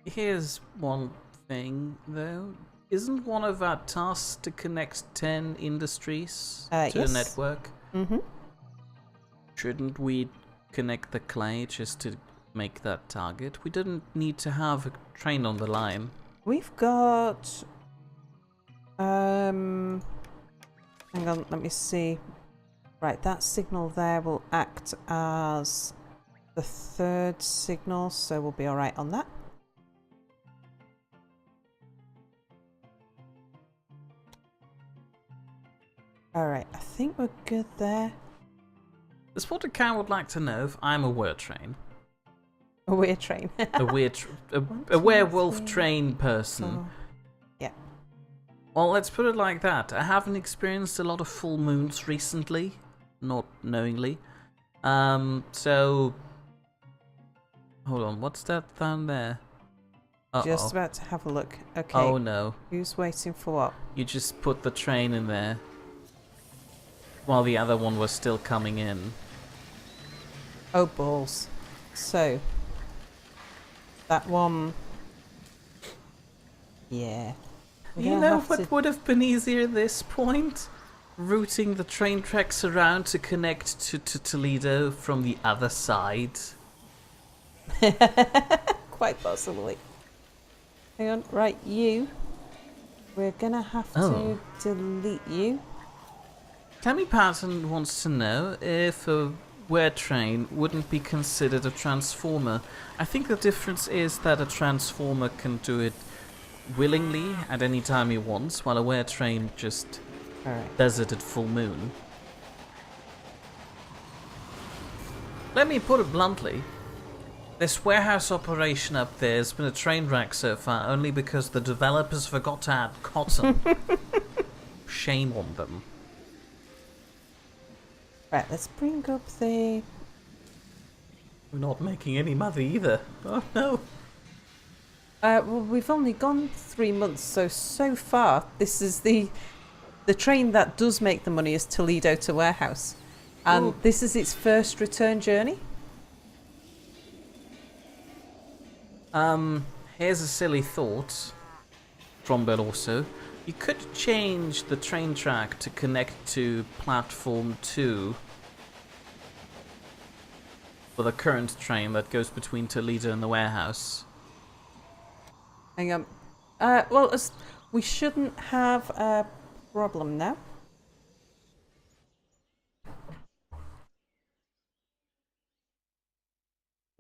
Here's one thing, though. Isn't one of our tasks to connect 10 industries to yes. a network? Mm-hmm. Shouldn't we connect the clay just to make that target? We didn't need to have a train on the line. We've got... Hang on, let me see. Right, that signal there will act as the third signal, so we'll be alright on that. Alright, I think we're good there. The spotted cow would like to know if I'm a were train. A weird train. A werewolf train person. Yeah. Well, let's put it like that. I haven't experienced a lot of full moons recently, not knowingly. So... Hold on, what's that down there? Uh-oh. Just about to have a look. Okay. Oh no. Who's waiting for what? You just put the train in there while the other one was still coming in. Oh, balls. So, that one... Yeah. You know what would have been easier at this point? Routing the train tracks around to connect to Toledo from the other side. Quite possibly. Hang on, right, you. We're gonna have to delete you. Tammy Patton wants to know if a were train wouldn't be considered a transformer. I think the difference is that a transformer can do it willingly at any time he wants, while a were train just does it at full moon. Let me put it bluntly. This warehouse operation up there has been a train wreck so far only because the developers forgot to add cotton. Shame on them. Right, let's bring up the... We're not making any money either. Oh no. well, we've only gone 3 months, so far this is the train that does make the money is Toledo to Warehouse, and this is its first return journey. Here's a silly thought from Belorso. You could change the train track to connect to platform 2 for the current train that goes between Toledo and the warehouse. Hang on. We shouldn't have a problem now.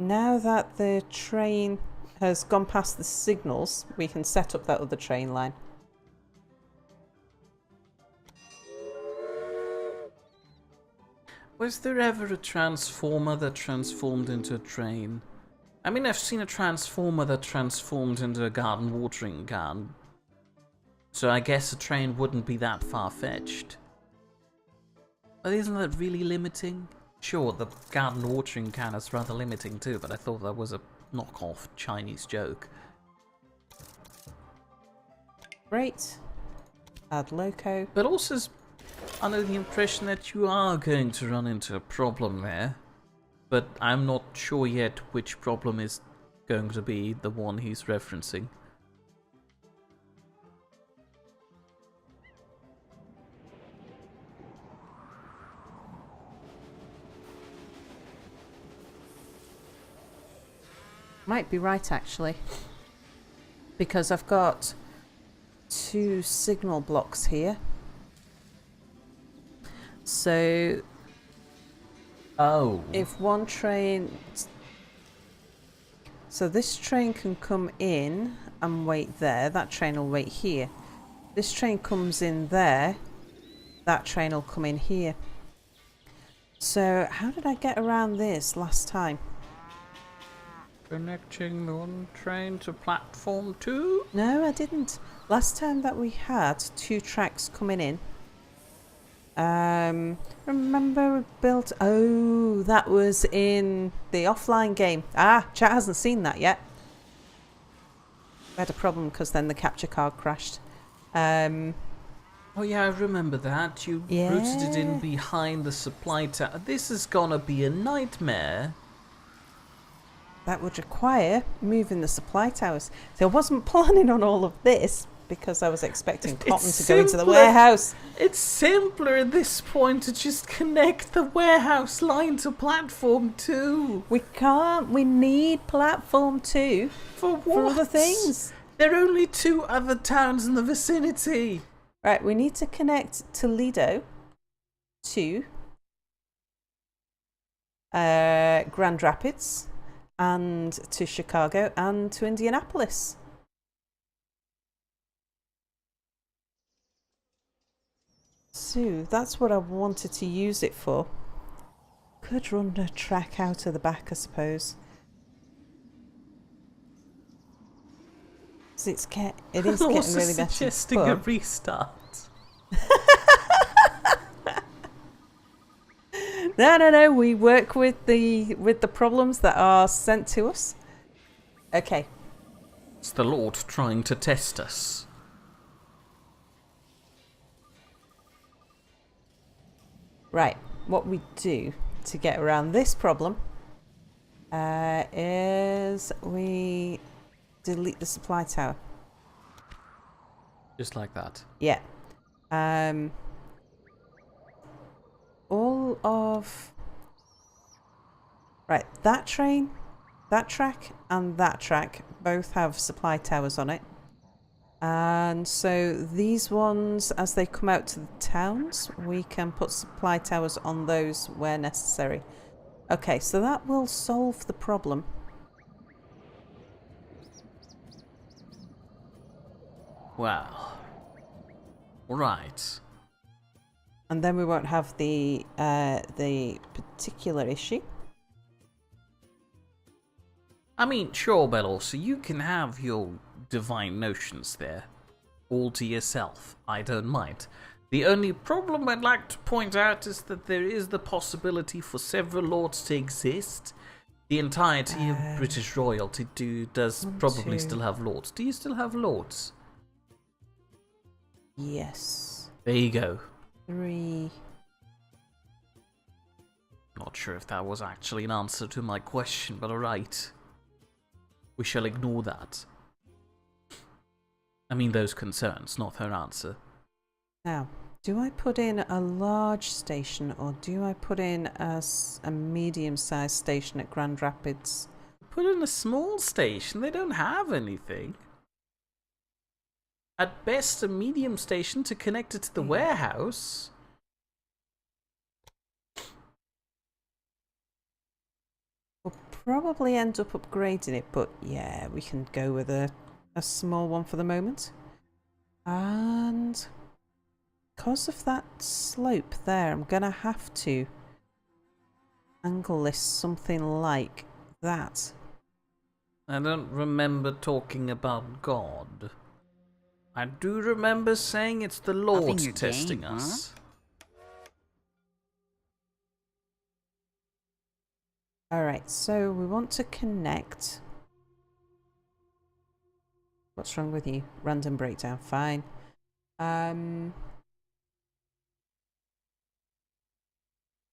Now that the train has gone past the signals, we can set up that other train line. Was there ever a transformer that transformed into a train? I mean, I've seen a transformer that transformed into a garden watering can. So I guess a train wouldn't be that far-fetched. But isn't that really limiting? Sure, the garden watering can is rather limiting too, but I thought that was a knockoff Chinese joke. Great. Add loco. But also, under the impression that you are going to run into a problem there. But I'm not sure yet which problem is going to be the one he's referencing. Might be right, actually. Because I've got 2 signal blocks here. So... Oh. if one train... So this train can come in and wait there. That train will wait here. This train comes in there. That train will come in here. So how did I get around this last time? Connecting the one train to platform 2? No, I didn't. Last time that we had 2 tracks coming in. Remember we built... Oh, that was in the offline game. Chat hasn't seen that yet. We had a problem because then the capture card crashed. Oh yeah, I remember that. You routed it in behind the supply tower. This is gonna be a nightmare. That would require moving the supply towers. So I wasn't planning on all of this because I was expecting cotton to go into the warehouse. It's simpler at this point to just connect the warehouse line to platform 2. We can't. We need platform 2 For what? for other things. There are only 2 other towns in the vicinity. Right, we need to connect Toledo to Grand Rapids and to Chicago and to Indianapolis. So that's what I wanted to use it for. Could run a track out of the back, I suppose. So it is getting really messy. Suggesting a restart. No. We work with the problems that are sent to us. Okay. It's the Lord trying to test us. Right. What we do to get around this problem is we delete the supply tower. Just like that. Yeah. All of... Right, that train, that track, and that track both have supply towers on it. And so these ones, as they come out to the towns, we can put supply towers on those where necessary. Okay, so that will solve the problem. Wow. Right. And then we won't have the particular issue. I mean, sure, Belor, so you can have your divine notions there. All to yourself. I don't mind. The only problem I'd like to point out is that there is the possibility for several lords to exist. The entirety of British royalty does probably still have lords. Do you still have lords? Yes. There you go. 3. Not sure if that was actually an answer to my question, but alright. We shall ignore that. I mean those concerns, not her answer. Now, do I put in a large station or do I put in a medium-sized station at Grand Rapids? Put in a small station, they don't have anything. At best, a medium station to connect it to the warehouse. We'll probably end up upgrading it, but yeah, we can go with a small one for the moment. And because of that slope there, I'm going to have to angle this something like that. I don't remember talking about God. I do remember saying it's the Lord testing us. Alright, so we want to connect. What's wrong with you? Random breakdown, fine.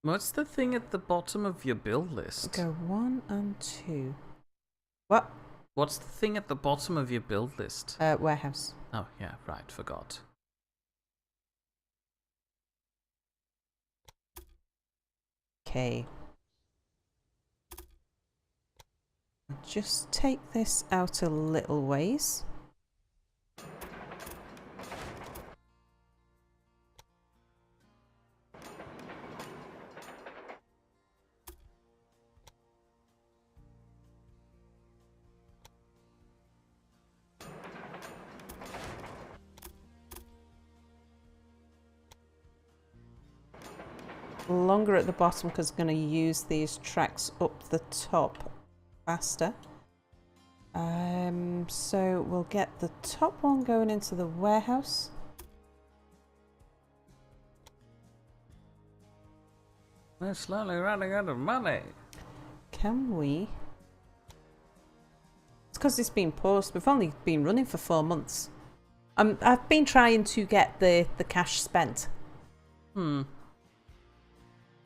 What's the thing at the bottom of your build list? Go 1 and 2. What? What's the thing at the bottom of your build list? Warehouse. Oh, yeah, right, forgot. Okay. Just take this out a little ways. Longer at the bottom because I'm going to use these tracks up the top faster. So we'll get the top one going into the warehouse. We're slowly running out of money. Can we? It's because it's been paused. We've only been running for 4 months. I've been trying to get the cash spent.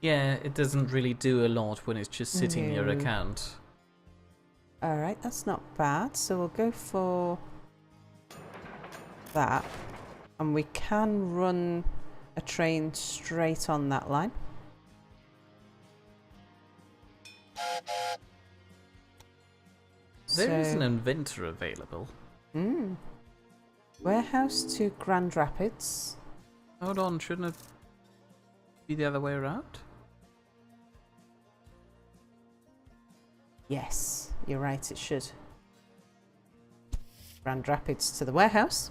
Yeah, it doesn't really do a lot when it's just sitting in your account. Alright, that's not bad. So we'll go for that. And we can run a train straight on that line. There is an inventor available. Warehouse to Grand Rapids. Hold on, shouldn't it be the other way around? Yes, you're right, it should. Grand Rapids to the warehouse.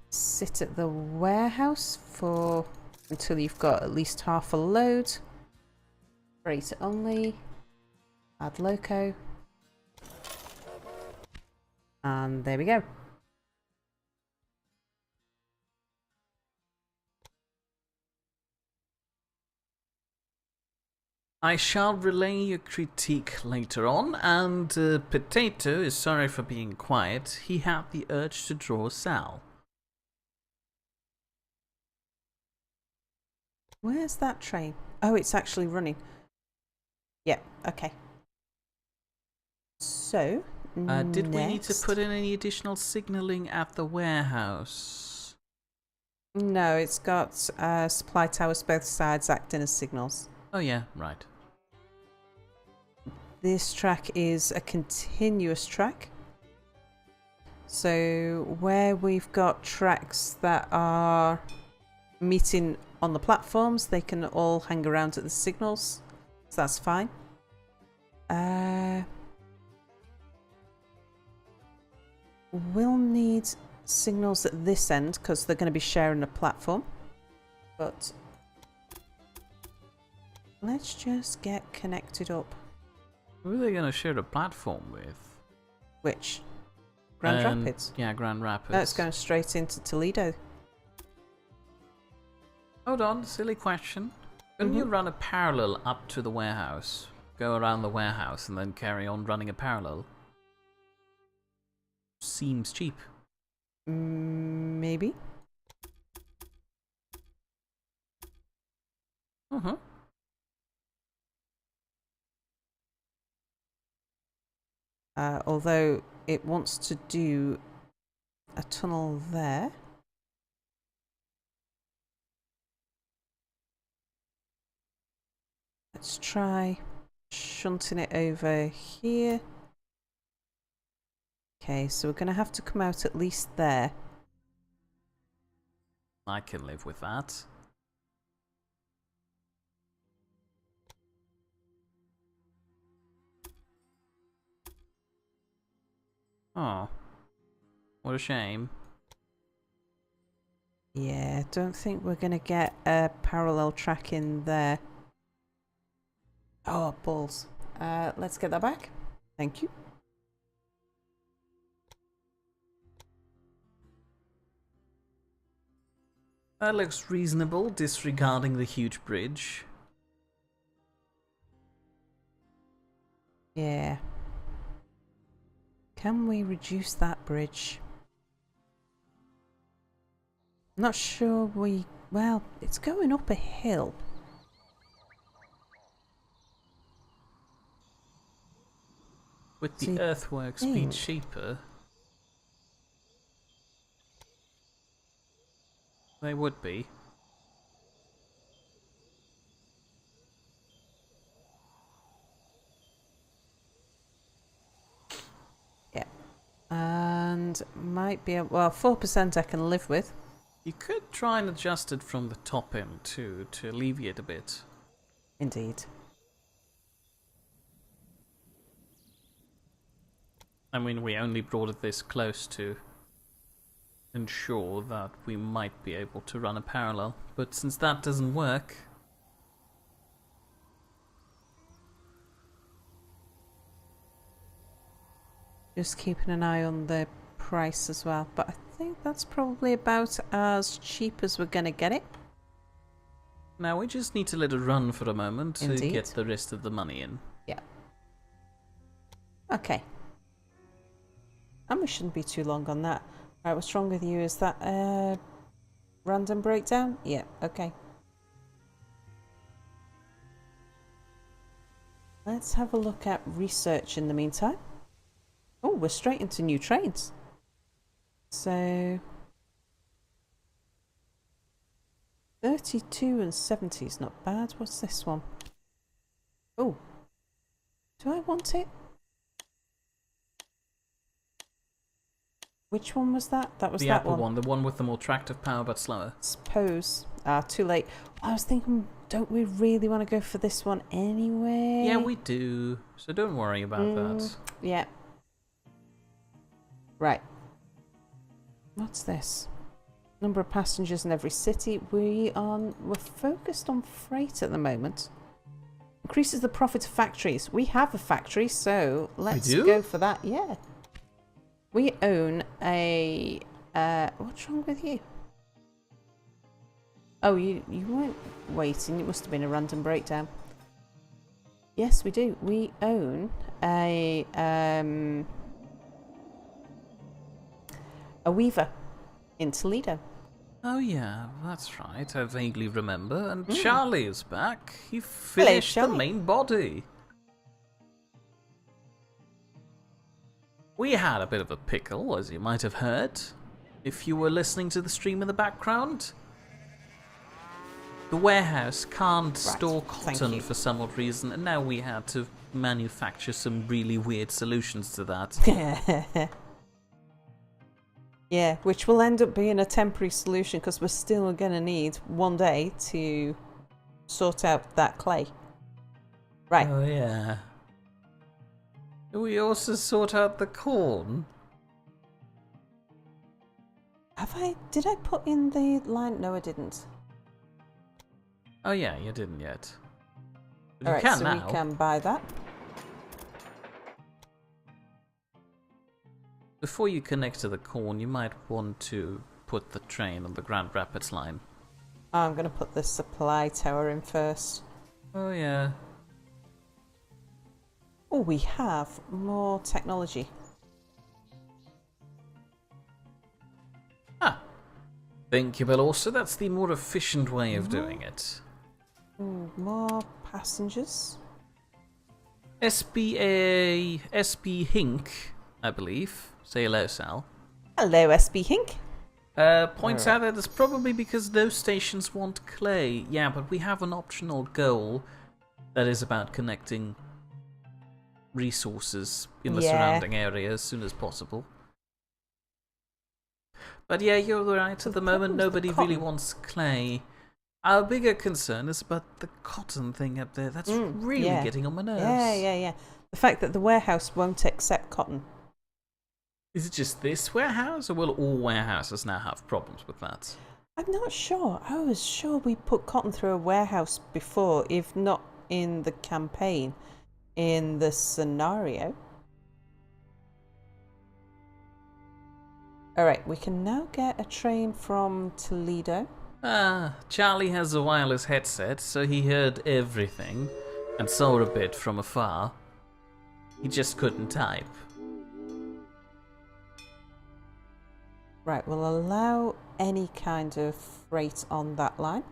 Sit at the warehouse for until you've got at least half a load. Freight only. Add loco. And there we go. I shall relay your critique later on, and Potato is sorry for being quiet. He had the urge to draw Sal. Where's that train? Oh, it's actually running. Yeah, okay. So, did we need to put in any additional signalling at the warehouse? No, it's got supply towers both sides acting as signals. Oh yeah, right. This track is a continuous track. So where we've got tracks that are meeting on the platforms, they can all hang around at the signals. So that's fine. We'll need signals at this end because they're going to be sharing a platform. But let's just get connected up. Who are they going to share a platform with? Which? Grand Rapids? Yeah, Grand Rapids. No, it's going straight into Toledo. Hold on, silly question. Couldn't you run a parallel up to the warehouse, go around the warehouse, and then carry on running a parallel? Seems cheap. Maybe. Although it wants to do a tunnel there. Let's try shunting it over here. Okay, so we're going to have to come out at least there. I can live with that. Oh, what a shame. Yeah, don't think we're going to get a parallel track in there. Oh, balls. Let's get that back. Thank you. That looks reasonable, disregarding the huge bridge. Yeah. Can we reduce that bridge? Not sure we... Well, it's going up a hill. Would the earthworks be cheaper? They would be. Yeah. And might be... Well, 4% I can live with. You could try and adjust it from the top end too, to alleviate a bit. Indeed. I mean, we only brought it this close to ensure that we might be able to run a parallel, but since that doesn't work... Just keeping an eye on the price as well, but I think that's probably about as cheap as we're going to get it. Now we just need to let it run for a moment to Indeed. get the rest of the money in. Yeah. Okay. And we shouldn't be too long on that. Right, what's wrong with you? Is that random breakdown? Yeah, okay. Let's have a look at research in the meantime. Oh, we're straight into new trains. So 32 and 70 is not bad. What's this one? Oh, do I want it? Which one was that? That was the that Apple one, the one with the more tractive power but slower. Suppose. Too late. I was thinking, don't we really want to go for this one anyway? Yeah, we do. So don't worry about that. Yeah. Right. What's this? Number of passengers in every city. We're focused on freight at the moment. Increases the profit of factories. We have a factory, so let's go for that. Yeah. We own a... what's wrong with you? Oh, you weren't waiting. It must have been a random breakdown. Yes, we do. We own a weaver in Toledo. Oh yeah, that's right. I vaguely remember. And Charlie is back. He finished the main body. We had a bit of a pickle, as you might have heard, if you were listening to the stream in the background. The warehouse can't store cotton for some odd reason, and now we had to manufacture some really weird solutions to that. Yeah, which will end up being a temporary solution because we're still going to need one day to sort out that clay. Right. Oh yeah. We also sort out the corn. Did I put in the line? No, I didn't. Oh yeah, you didn't yet. But Alright, so now. we can buy that. Before you connect to the corn, you might want to put the train on the Grand Rapids line. I'm going to put the supply tower in first. Oh, yeah. Oh, we have more technology. Ah. Thank you, Belorsa. That's the more efficient way of doing it. More passengers. SB Hink, I believe. Say hello, Sal. Hello, SB Hink. Points out that it's probably because those stations want clay. Yeah, but we have an optional goal that is about connecting resources in the surrounding area as soon as possible. But yeah, you're right. At the moment, nobody really wants clay. Our bigger concern is about the cotton thing up there. That's really getting on my nerves. Yeah. The fact that the warehouse won't accept cotton. Is it just this warehouse, or will all warehouses now have problems with that? I'm not sure. I was sure we put cotton through a warehouse before, if not in the campaign, in the scenario. Alright, we can now get a train from Toledo. Charlie has a wireless headset, so he heard everything and saw a bit from afar. He just couldn't type. Right, we'll allow any kind of freight on that line.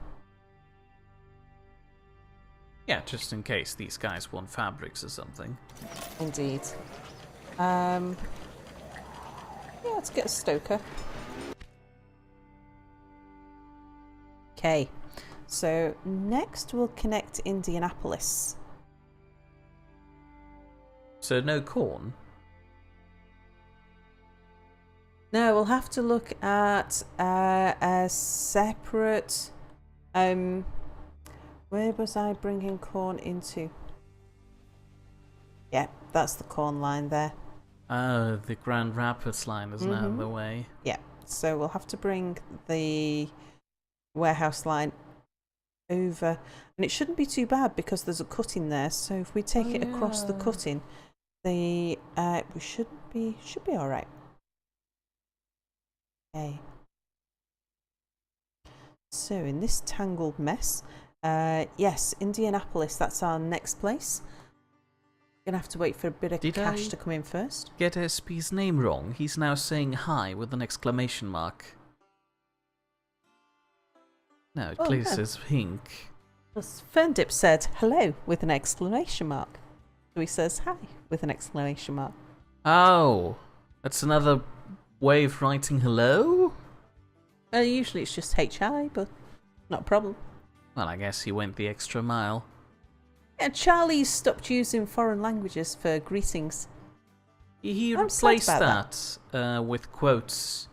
Yeah, just in case these guys want fabrics or something. Indeed. Yeah, let's get a stoker. Okay, so next we'll connect Indianapolis. So no corn? No, we'll have to look at a separate... where was I bringing corn into? Yeah, that's the corn line there. Oh, the Grand Rapids line is now in the way. Yeah, so we'll have to bring the warehouse line over. And it shouldn't be too bad because there's a cutting there. So if we take it across the cutting, we should be alright. Okay. So in this tangled mess, yes, Indianapolis, that's our next place. Gonna have to wait for a bit of cash to come in first. Get SP's name wrong. He's now saying hi with an exclamation mark. No, it clearly says Hink. Ferndip said hello with an exclamation mark. So he says hi with an exclamation mark. Oh, that's another way of writing hello? Usually it's just HI, but not a problem. Well, I guess he went the extra mile. Yeah, Charlie's stopped using foreign languages for greetings. He replaced that with quotes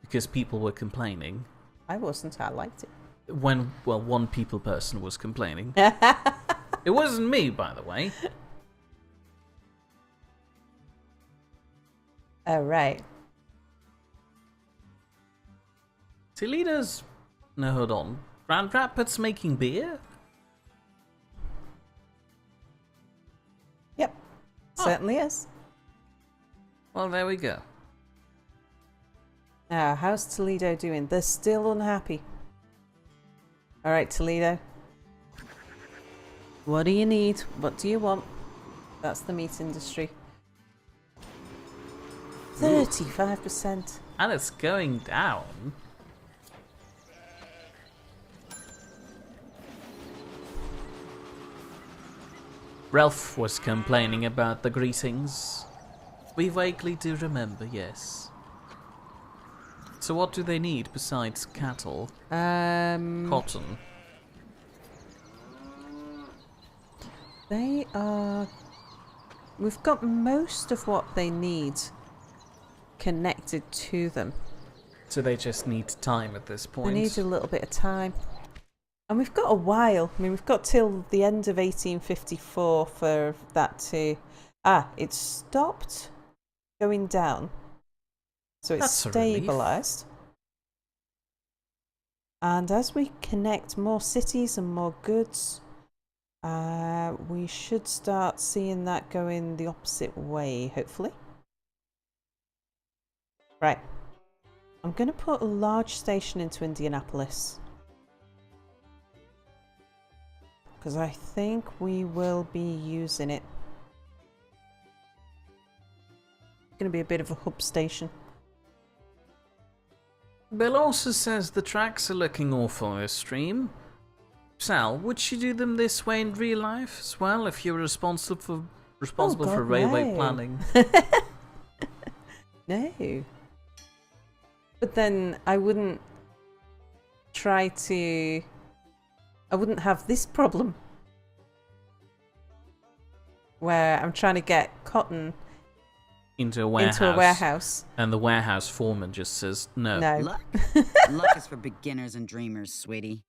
because people were complaining. I wasn't, I liked it. When, well, one person was complaining. It wasn't me, by the way. Alright. Toledo's... No, hold on. Grand Rapids making beer? Yep. Certainly is. Well, there we go. Now, how's Toledo doing? They're still unhappy. Alright, Toledo. What do you need? What do you want? That's the meat industry. 35%. And it's going down. Ralph was complaining about the greetings. We vaguely do remember, yes. So what do they need besides cattle? Cotton. They are... We've got most of what they need connected to them. So they just need time at this point. They need a little bit of time. And we've got a while. I mean, we've got till the end of 1854 for that to... it stopped going down. So it's stabilised. And as we connect more cities and more goods, we should start seeing that going the opposite way, hopefully. Right. I'm going to put a large station into Indianapolis. because I think we will be using it. It's going to be a bit of a hub station. Bill also says the tracks are looking awful this stream. Sal, would she do them this way in real life as well if you're responsible for railway planning? No. But then I wouldn't have this problem where I'm trying to get cotton into a warehouse. And the warehouse foreman just says no. Luck? Luck is for beginners and dreamers, sweetie.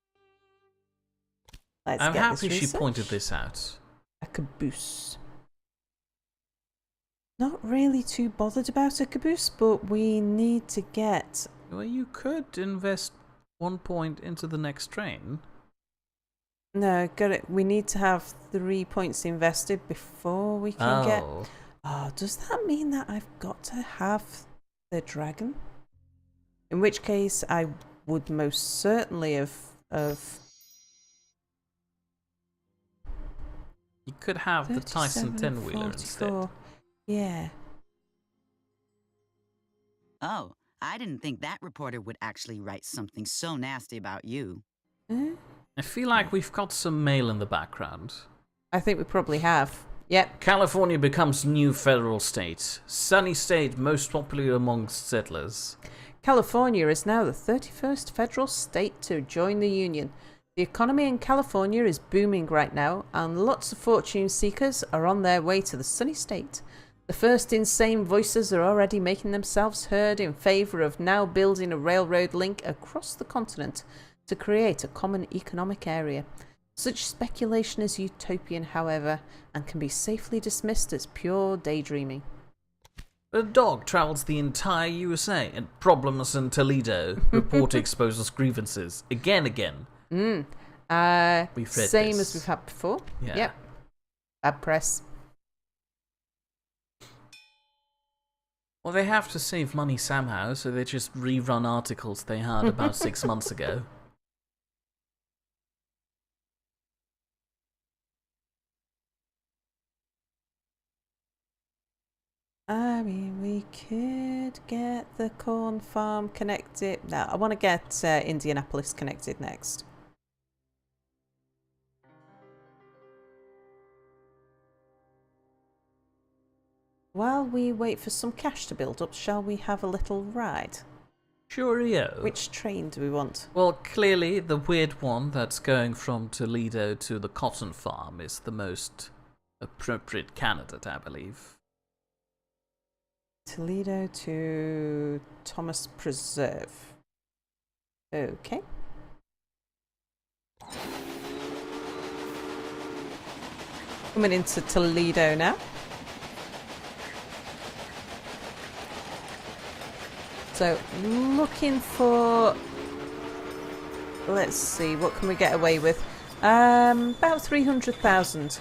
I'm happy she pointed this out. A caboose. Not really too bothered about a caboose, but we need to get... Well, you could invest 1 point into the next train. No, got it. We need to have 3 points invested before we can get... Oh, does that mean that I've got to have the dragon? In which case, I would most certainly have... You could have the Tyson 10-wheeler instead. Yeah. Oh, I didn't think that reporter would actually write something so nasty about you. I feel like we've got some mail in the background. I think we probably have. Yep. California becomes new federal state. Sunny state most popular amongst settlers. California is now the 31st federal state to join the Union. The economy in California is booming right now, and lots of fortune seekers are on their way to the sunny state. The first insane voices are already making themselves heard in favor of now building a railroad link across the continent to create a common economic area. Such speculation is utopian, however, and can be safely dismissed as pure daydreaming. A dog travels the entire USA and problems in Toledo. Reporter exposes grievances. Again. We've read same this. as we've had before. Yeah. Yep. Bad press. Well, they have to save money somehow, so they just rerun articles they had about 6 months ago. I mean, we could get the corn farm connected. No, I want to get Indianapolis connected next. While we wait for some cash to build up, shall we have a little ride? Sure-io. Which train do we want? Well, clearly the weird one that's going from Toledo to the cotton farm is the most appropriate candidate, I believe. Toledo to Thomas Preserve. Okay. Coming into Toledo now. So, looking for... Let's see, what can we get away with? About 300,000.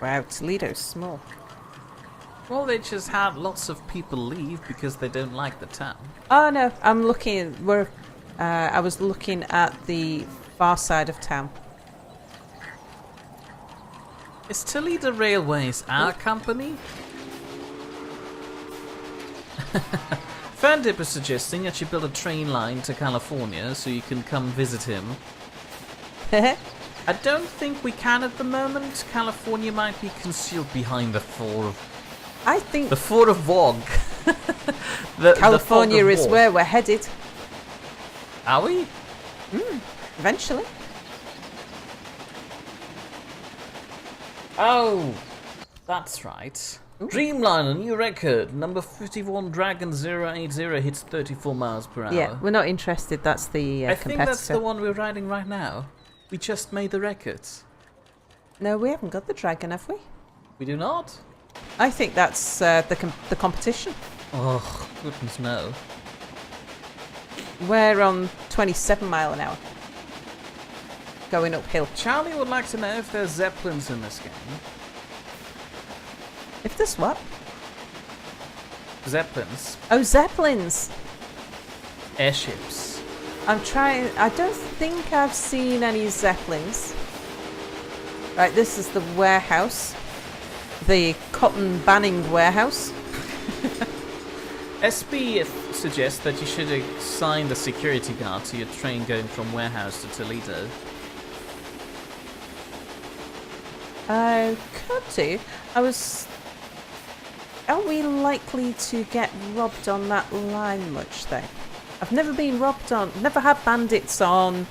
Wow, Toledo's small. Well, they just had lots of people leave because they don't like the town. Oh no, I'm looking. I was looking at the far side of town. Is Toledo Railways our company? Fandip is suggesting that you build a train line to California so you can come visit him. I don't think we can at the moment. California might be concealed behind the fort of... I think... The fort of Vog. California is where we're headed. Are we? Eventually. Oh, that's right. Ooh. Dreamliner, new record. Number 51 Dragon 080 hits 34 miles per hour. Yeah, we're not interested. That's the I competitor. think that's the one we're riding right now. We just made the records. No, we haven't got the dragon, have we? We do not? I think that's the competition. Oh, goodness no. We're on 27 mile an hour. Going uphill. Charlie would like to know if there's Zeppelins in this game. If there's what? Zeppelins. Oh, Zeppelins! Airships. I'm trying... I don't think I've seen any Zeppelins. Right, this is the warehouse. The cotton banning warehouse. SB suggests that you should assign the security guard to your train going from warehouse to Toledo. I could do. Are we likely to get robbed on that line much though? I've never been robbed on... Never had bandits on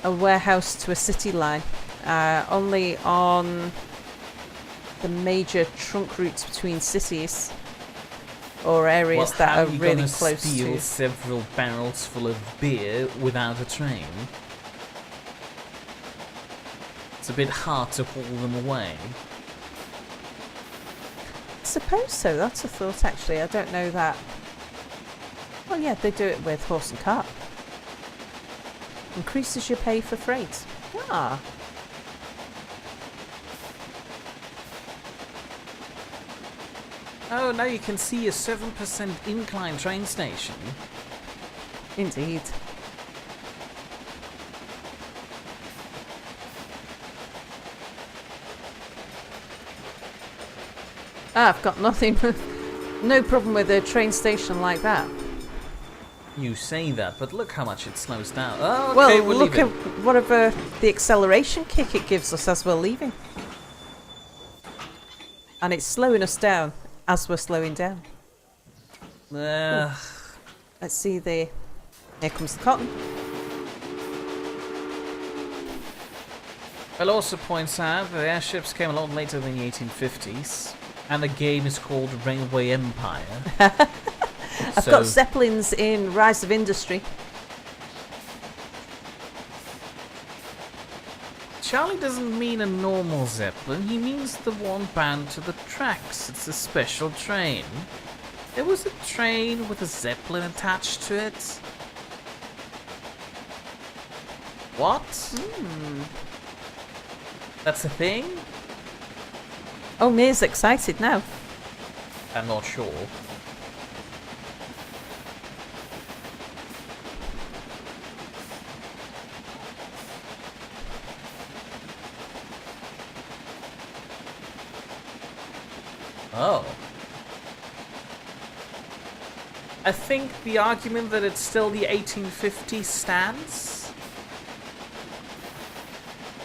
a warehouse to a city line. Only on the major trunk routes between cities. Or areas that are really close to... How are you gonna steal several barrels full of beer without a train? It's a bit hard to haul them away. I suppose so, that's a thought actually. I don't know that... Well yeah, they do it with horse and cart. Increases your pay for freight. Ah. Oh, now you can see a 7% incline train station. Indeed. I've got nothing, no problem with a train station like that. You say that, but look how much it slows down. Oh, well, okay, we're look leaving. at whatever the acceleration kick it gives us as we're leaving. And it's slowing us down as we're slowing down. Let's see the... Here comes the cotton. Well, also points out that airships came a lot later than the 1850s, and the game is called Railway Empire. I've got Zeppelins in Rise of Industry. Charlie doesn't mean a normal Zeppelin, he means the one bound to the tracks. It's a special train. There was a train with a Zeppelin attached to it. What? That's a thing? Oh, Mia's excited now. I'm not sure. Oh. I think the argument that it's still the 1850s stands.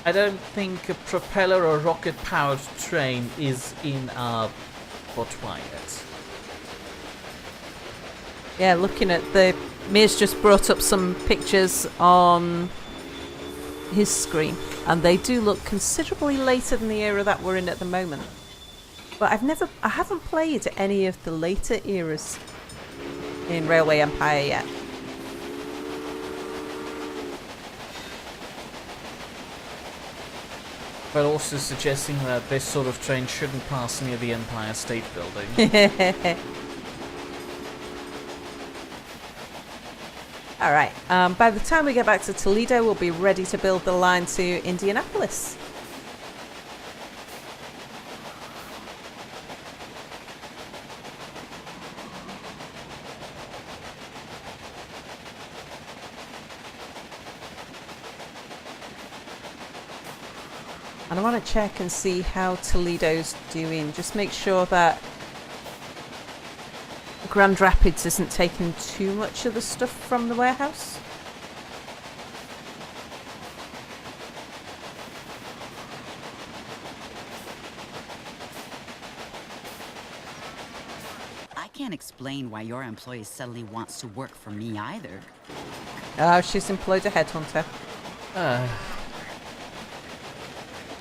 I don't think a propeller or rocket-powered train is in our botway yet. Yeah, looking at the... Mia's just brought up some pictures on his screen, and they do look considerably later than the era that we're in at the moment. But I haven't played any of the later eras in Railway Empire yet. But also suggesting that this sort of train shouldn't pass near the Empire State Building. Alright, by the time we get back to Toledo, we'll be ready to build the line to Indianapolis. And I want to check and see how Toledo's doing. Just make sure that Grand Rapids isn't taking too much of the stuff from the warehouse. I can't explain why your employee suddenly wants to work for me either. Oh, she's employed a headhunter.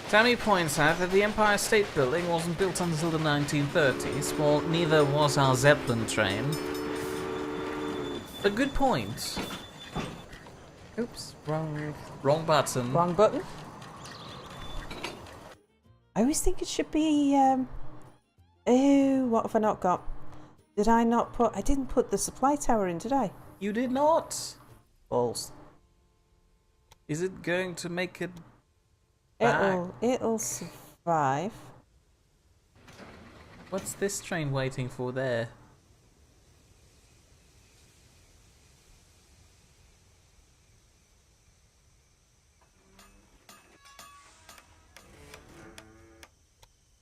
Tammy points out that the Empire State Building wasn't built until the 1930s, well, neither was our Zeppelin train. A good point. Oops, wrong button. Wrong button. I always think it should be, oh, what have I not got? Did I not put... I didn't put the supply tower in, did I? You did not. Balls. Is it going to make it... It'll survive. What's this train waiting for there?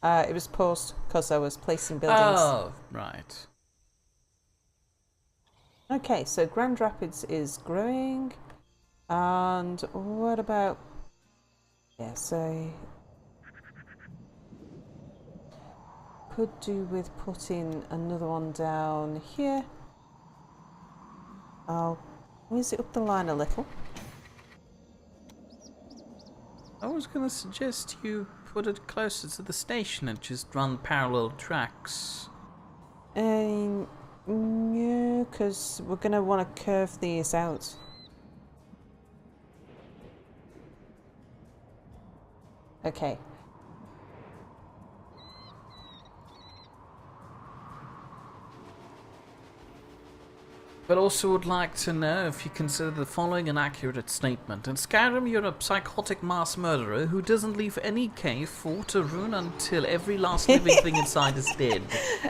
It was paused because I was placing buildings. Oh, right. Okay, so Grand Rapids is growing. And what about... Yeah, so... Could do with putting another one down here. I'll whiz it up the line a little. I was going to suggest you put it closer to the station and just run parallel tracks. Yeah, because we're going to want to curve these out. Okay. But also would like to know if you consider the following an accurate statement. In Skyrim, you're a psychotic mass murderer who doesn't leave any cave, fort, or ruin until every last living thing inside is dead.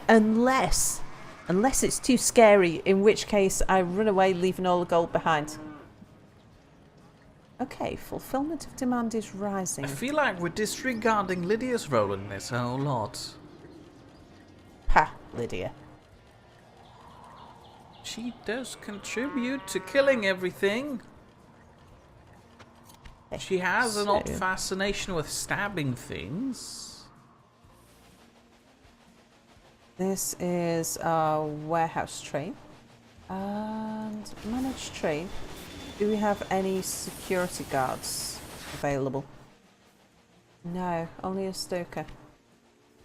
Unless it's too scary, in which case I run away, leaving all the gold behind. Okay, fulfillment of demand is rising. I feel like we're disregarding Lydia's role in this a whole lot. Ha, Lydia. She does contribute to killing everything. She has an odd fascination with stabbing things. This is our warehouse train. And managed train. Do we have any security guards available? No, only a stoker.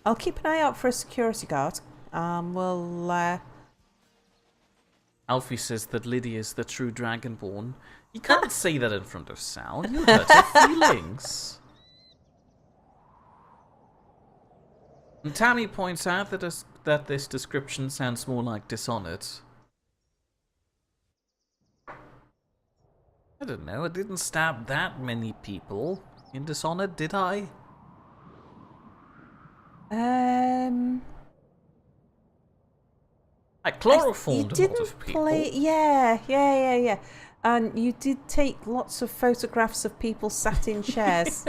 I'll keep an eye out for a security guard. We'll... Alfie says that Lydia is the true Dragonborn. You can't say that in front of Sal. You'll hurt her feelings. And Tammy points out that this description sounds more like Dishonored. I don't know, I didn't stab that many people in Dishonored, did I? I chloroformed a lot of people. Yeah. And you did take lots of photographs of people sat in chairs.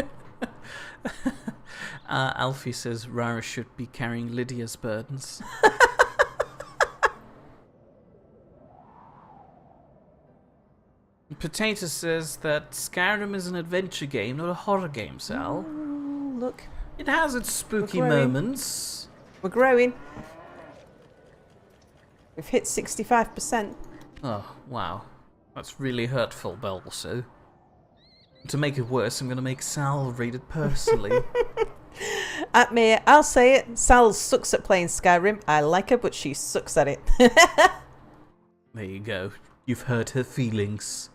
Alfie says Rara should be carrying Lydia's burdens. Potato says that Skyrim is an adventure game, not a horror game, Sal. Ooh, look. It has its spooky moments. We're growing. We've hit 65%. Oh, wow. That's really hurtful, but also. To make it worse, I'm going to make Sal read it personally. At me, I'll say it. Sal sucks at playing Skyrim. I like her, but she sucks at it. There you go. You've hurt her feelings.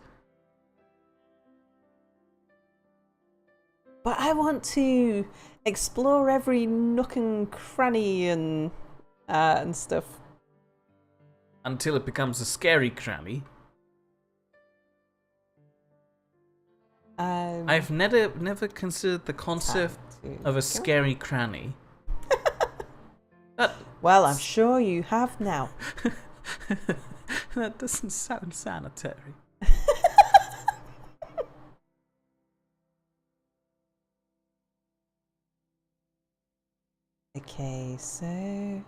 But I want to explore every nook and cranny and stuff. Until it becomes a scary cranny. I've never considered the concept of a scary cranny. Well, I'm sure you have now. That doesn't sound sanitary. Okay, so...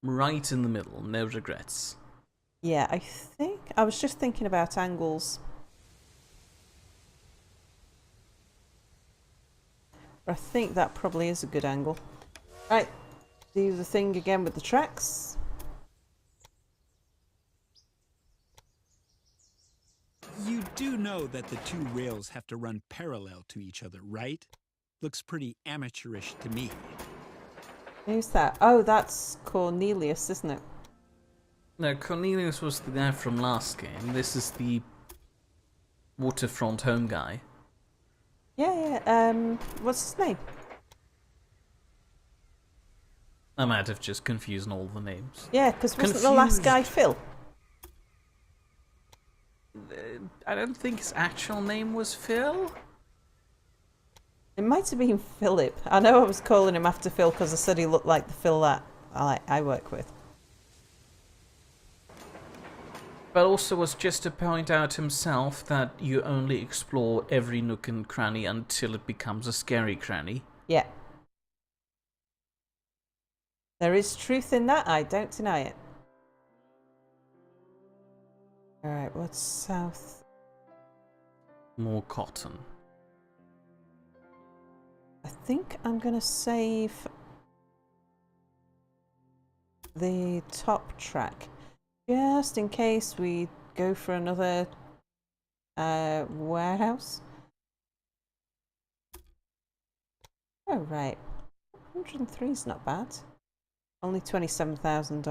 Right in the middle, no regrets. Yeah, I was just thinking about angles. I think that probably is a good angle. Right, do the thing again with the tracks. You do know that the two rails have to run parallel to each other, right? Looks pretty amateurish to me. Who's that? Oh, that's Cornelius, isn't it? No, Cornelius was the guy from last game. This is the waterfront home guy. Yeah. What's his name? I might have just confused all the names. Yeah, because wasn't the last guy Phil? I don't think his actual name was Phil. It might have been Philip. I know I was calling him after Phil because I said he looked like the Phil that I work with. But also was just to point out himself that you only explore every nook and cranny until it becomes a scary cranny. Yeah. There is truth in that, I don't deny it. Alright, what's south? More cotton. I think I'm going to save the top track just in case we go for another warehouse. Oh, right. 103 is not bad. Only 27,000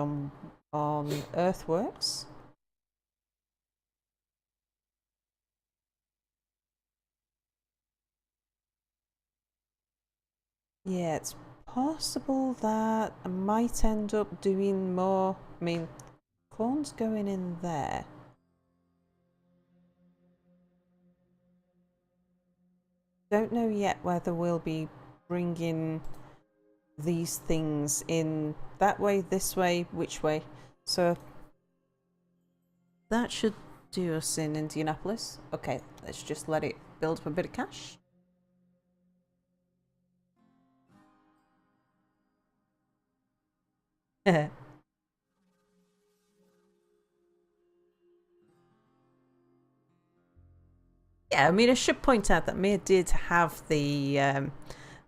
on earthworks. Yeah, it's possible that I might end up doing more. I mean, corn's going in there. Don't know yet whether we'll be bringing these things in that way, this way, which way. So that should do us in Indianapolis. Okay, let's just let it build up a bit of cash. Yeah, I mean, I should point out that Mir did have the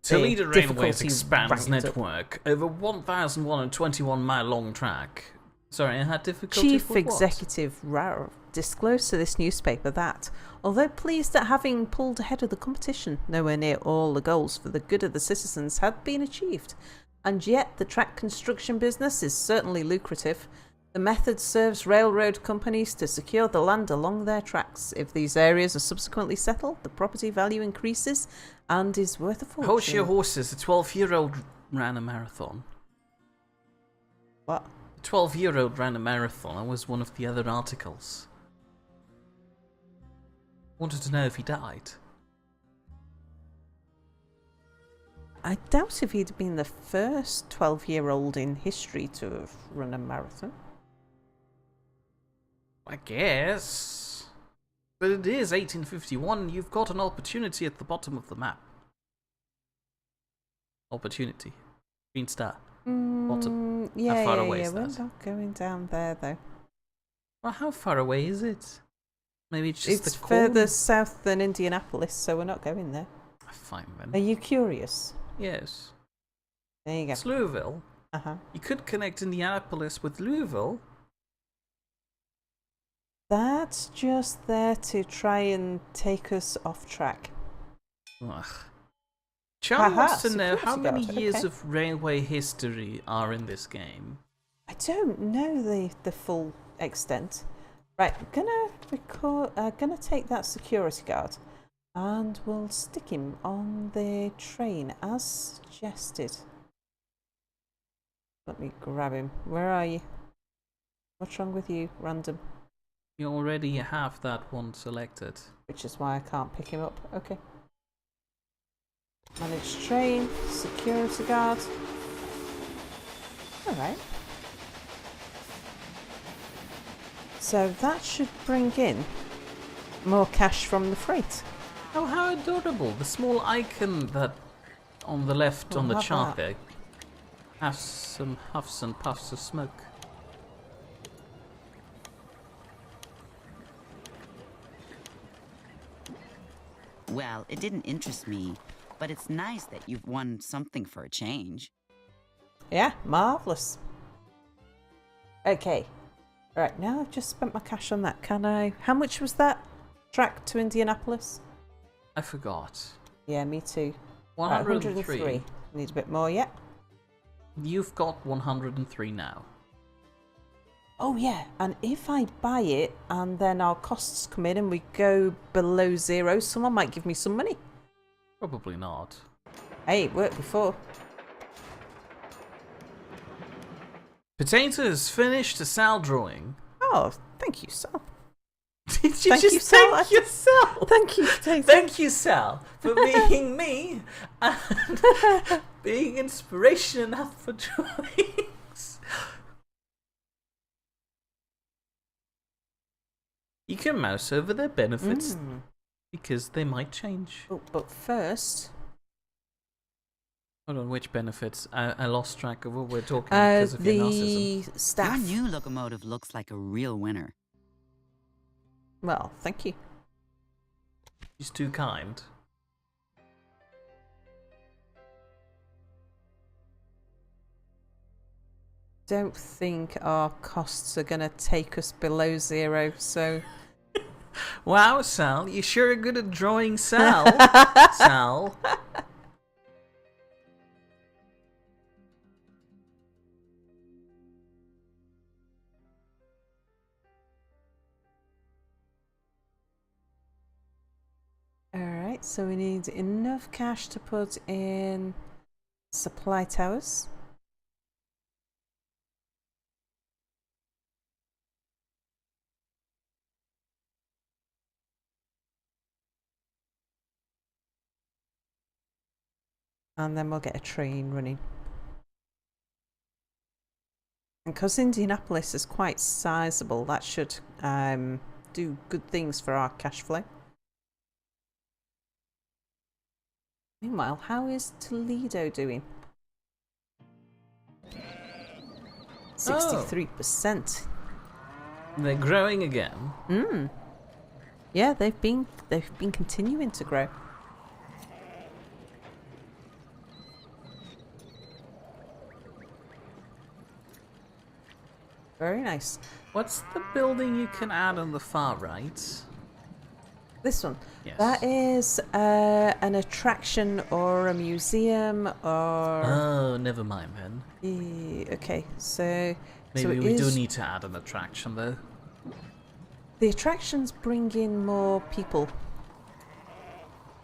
Toledo Railways difficulty expands ranked up. network over 1,121 mile long track. Sorry, I had difficulty Chief with what? Executive Rao disclosed to this newspaper that, although pleased at having pulled ahead of the competition, nowhere near all the goals for the good of the citizens had been achieved. And yet, the track construction business is certainly lucrative. The method serves railroad companies to secure the land along their tracks. If these areas are subsequently settled, the property value increases and is worth a fortune. Hold your horses, a 12-year-old ran a marathon. What? A 12-year-old ran a marathon. That was one of the other articles. Wanted to know if he died. I doubt if he'd been the first 12-year-old in history to have run a marathon. I guess. But it is 1851. You've got an opportunity at the bottom of the map. Opportunity. Green star. Bottom. Yeah, How far away is we're that? not going down there though. Well, how far away is it? Maybe it's just It's the corner? further south than Indianapolis, so we're not going there. Fine Are then. you curious? Yes. There you go. It's Louisville. Uh-huh. You could connect Indianapolis with Louisville. That's just there to try and take us off track. Ugh. Charm wants to know how security many guard, years okay. of railway history are in this game. I don't know the full extent. Right, gonna take that security guard, and we'll stick him on the train as suggested. Let me grab him. Where are you? What's wrong with you, random? You already have that one selected. Which is why I can't pick him up. Okay. Manage train, security guard. Alright. So that should bring in more cash from the freight. Oh, how adorable. The small icon that on the left We'll on the have chart that. there has some huffs and puffs of smoke. Well, it didn't interest me, but it's nice that you've won something for a change. Yeah, marvellous. Okay. Right, now I've just spent my cash on that. Can I... How much was that? Track to Indianapolis? I forgot. Yeah, me too. 103. 103. Need a bit more, yeah. You've got 103 now. Oh yeah, and if I buy it and then our costs come in and we go below zero, someone might give me some money. Probably not. Hey, it worked before. Potatoes finished to Sal drawing. Oh, thank you, Sal. Did you Thank you, just Sal. thank yourself? Thank you, Potato. Thank you, Sal, for being me and being inspiration enough for drawings. You can mouse over their benefits because they might change. Oh, but first, Hold on, which benefits? I lost track of what we're talking because of your narcissism. The staff. Your new locomotive looks like a real winner. Well, thank you. She's too kind. Don't think our costs are going to take us below 0, so... Wow, Sal, you sure are good at drawing Sal. Sal. Alright, so we need enough cash to put in supply towers. And then we'll get a train running. And because Indianapolis is quite sizable, that should do good things for our cash flow. Meanwhile, how is Toledo doing? 63%. They're growing again. Yeah, they've been continuing to grow. Very nice. What's the building you can add on the far right? This one. Yes. That is an attraction or a museum or... Oh, never mind then. Okay, so... Maybe so we do need to add an attraction though. The attractions bring in more people.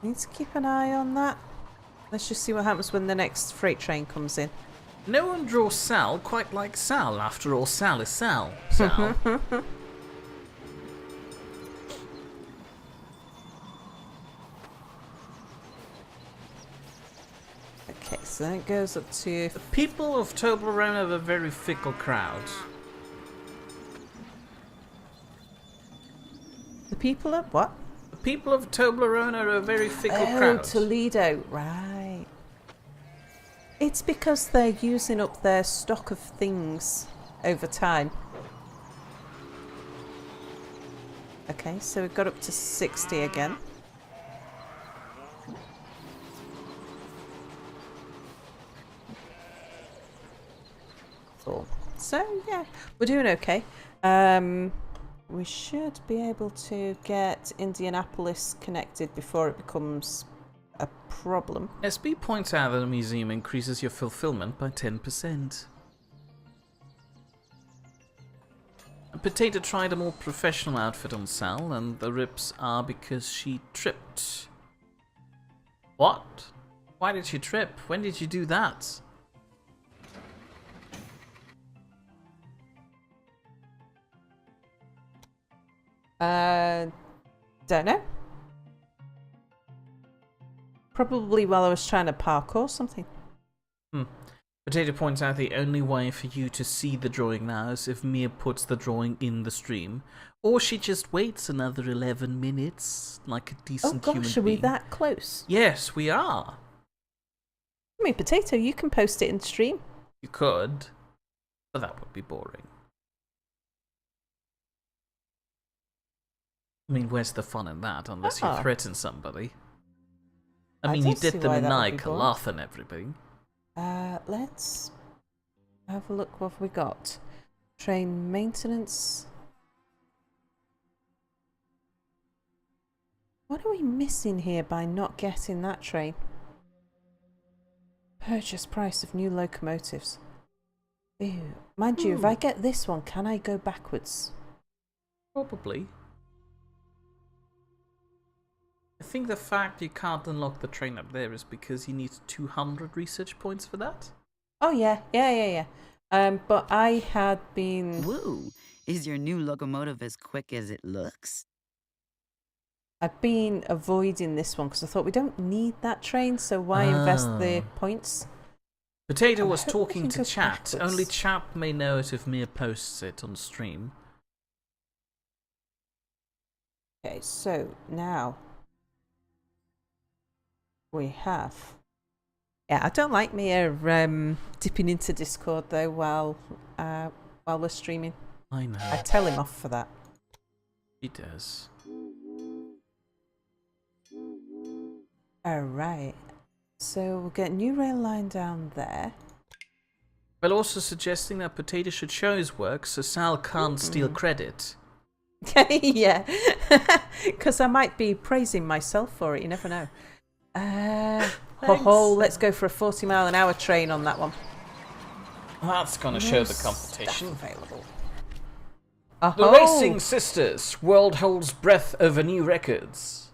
Need to keep an eye on that. Let's just see what happens when the next freight train comes in. No one draws Sal quite like Sal. After all, Sal is Sal. Sal. Okay, so then it goes up to... The people of Toblerone have a very fickle crowd. The people of what? The people of Toblerone are a very fickle Oh, crowd. Toledo, right. It's because they're using up their stock of things over time. Okay, so we've got up to 60 again. Cool. So, yeah, we're doing okay. We should be able to get Indianapolis connected before it becomes a problem. SB points out that the museum increases your fulfillment by 10%. Potato tried a more professional outfit on Sal, and the rips are because she tripped. What? Why did she trip? When did you do that? Don't know. Probably while I was trying to parkour something. Potato points out the only way for you to see the drawing now is if Mia puts the drawing in the stream. Or she just waits another 11 minutes, like a decent human gosh, are we being. that close? Yes, we are. I mean, Potato, you can post it in stream. You could, but that would be boring. I mean, where's the fun in that, unless you threaten somebody? I mean, you don't see did them why in that would be Nike, boring. laugh and everything. Let's have a look what we got. Train maintenance. What are we missing here by not getting that train? Purchase price of new locomotives. Ew. Mind you, if I get this one, can I go backwards? Probably. I think the fact you can't unlock the train up there is because you need 200 research points for that. Oh yeah. But I had been... Woo! Is your new locomotive as quick as it looks? I've been avoiding this one because I thought we don't need that train, so why invest the points? Potato I was hope we talking can to go chat. backwards. Only chat may know it if Mia posts it on stream. Okay, so now we have Yeah, I don't like Mia dipping into Discord though while we're streaming. I know. I tell him off for that. He does. Alright. So we'll get new rail line down there. Well, also suggesting that Potato should show his work so Sal can't steal credit. Yeah. Because I might be praising myself for it, you never know. Let's go for a 40-mile-an-hour train on that one. That's going to show the competition. Available. The Racing Sisters. World holds breath over new records.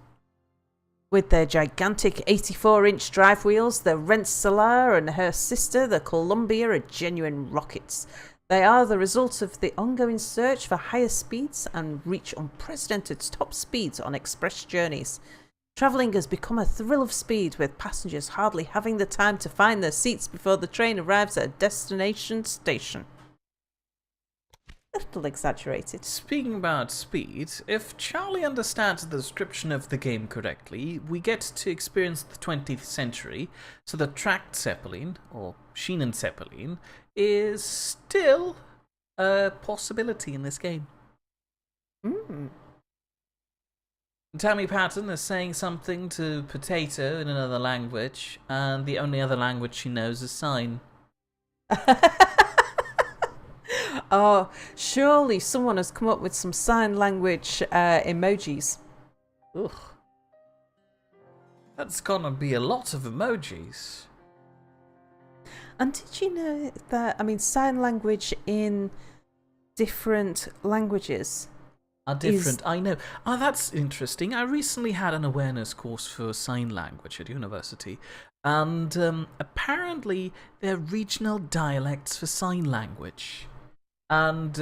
With their gigantic 84-inch drive wheels, the Rensselaer and her sister, the Columbia, are genuine rockets. They are the result of the ongoing search for higher speeds and reach unprecedented top speeds on express journeys. Travelling has become a thrill of speed, with passengers hardly having the time to find their seats before the train arrives at a destination station. A little exaggerated. Speaking about speed, if Charlie understands the description of the game correctly, we get to experience the 20th century, so the tracked Zeppelin, or Schienen Zeppelin, is still a possibility in this game. Tammy Patton is saying something to Potato in another language, and the only other language she knows is sign. Oh, surely someone has come up with some sign language emojis. Ugh. That's gonna be a lot of emojis. And did you know that, sign language in different languages are different, I know. Oh, that's interesting. I recently had an awareness course for sign language at university, and apparently there are regional dialects for sign language. And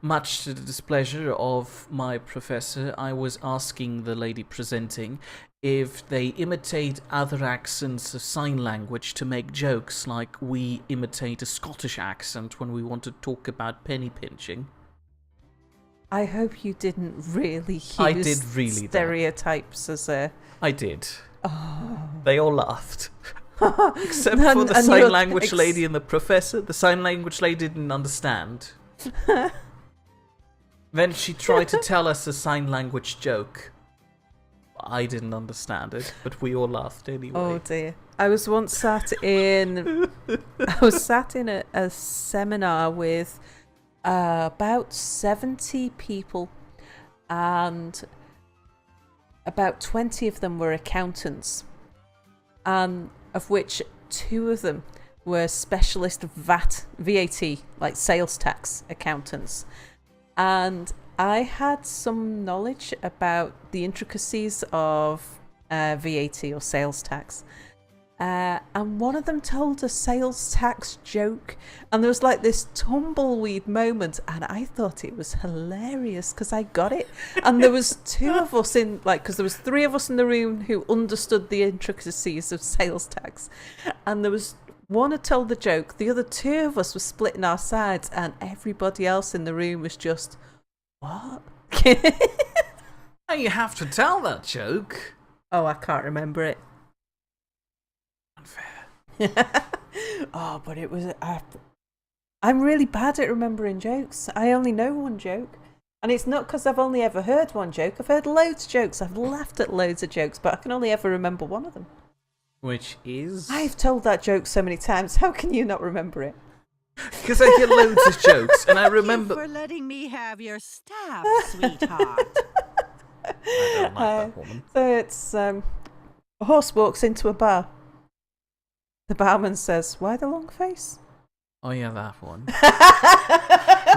much to the displeasure of my professor, I was asking the lady presenting if they imitate other accents of sign language to make jokes like we imitate a Scottish accent when we want to talk about penny pinching. I hope you didn't really use stereotypes as a... I did. Oh. They all laughed. Except for the sign language lady and the professor. The sign language lady didn't understand. Then she tried to tell us a sign language joke. I didn't understand it, but we all laughed anyway. Oh dear. I was once sat in a seminar with about 70 people, and about 20 of them were accountants, and of which 2 of them were specialist VAT, like sales tax accountants. And I had some knowledge about the intricacies of VAT or sales tax. And one of them told a sales tax joke, and there was like this tumbleweed moment, and I thought it was hilarious because I got it. And there was 2 of us because there was 3 of us in the room who understood the intricacies of sales tax, and there was one who told the joke, the other 2 of us were splitting our sides, and everybody else in the room was just, what? Now you have to tell that joke. Oh, I can't remember it. Unfair. Oh, but it was... I'm really bad at remembering jokes. I only know one joke. And it's not because I've only ever heard one joke. I've heard loads of jokes. I've laughed at loads of jokes, but I can only ever remember one of them. Which is? I've told that joke so many times. How can you not remember it? Because I hear loads of jokes, and I remember... Thank you for letting me have your staff, sweetheart. I don't like that woman. So it's... a horse walks into a bar. The barman says, "Why the long face?" Oh yeah, that one.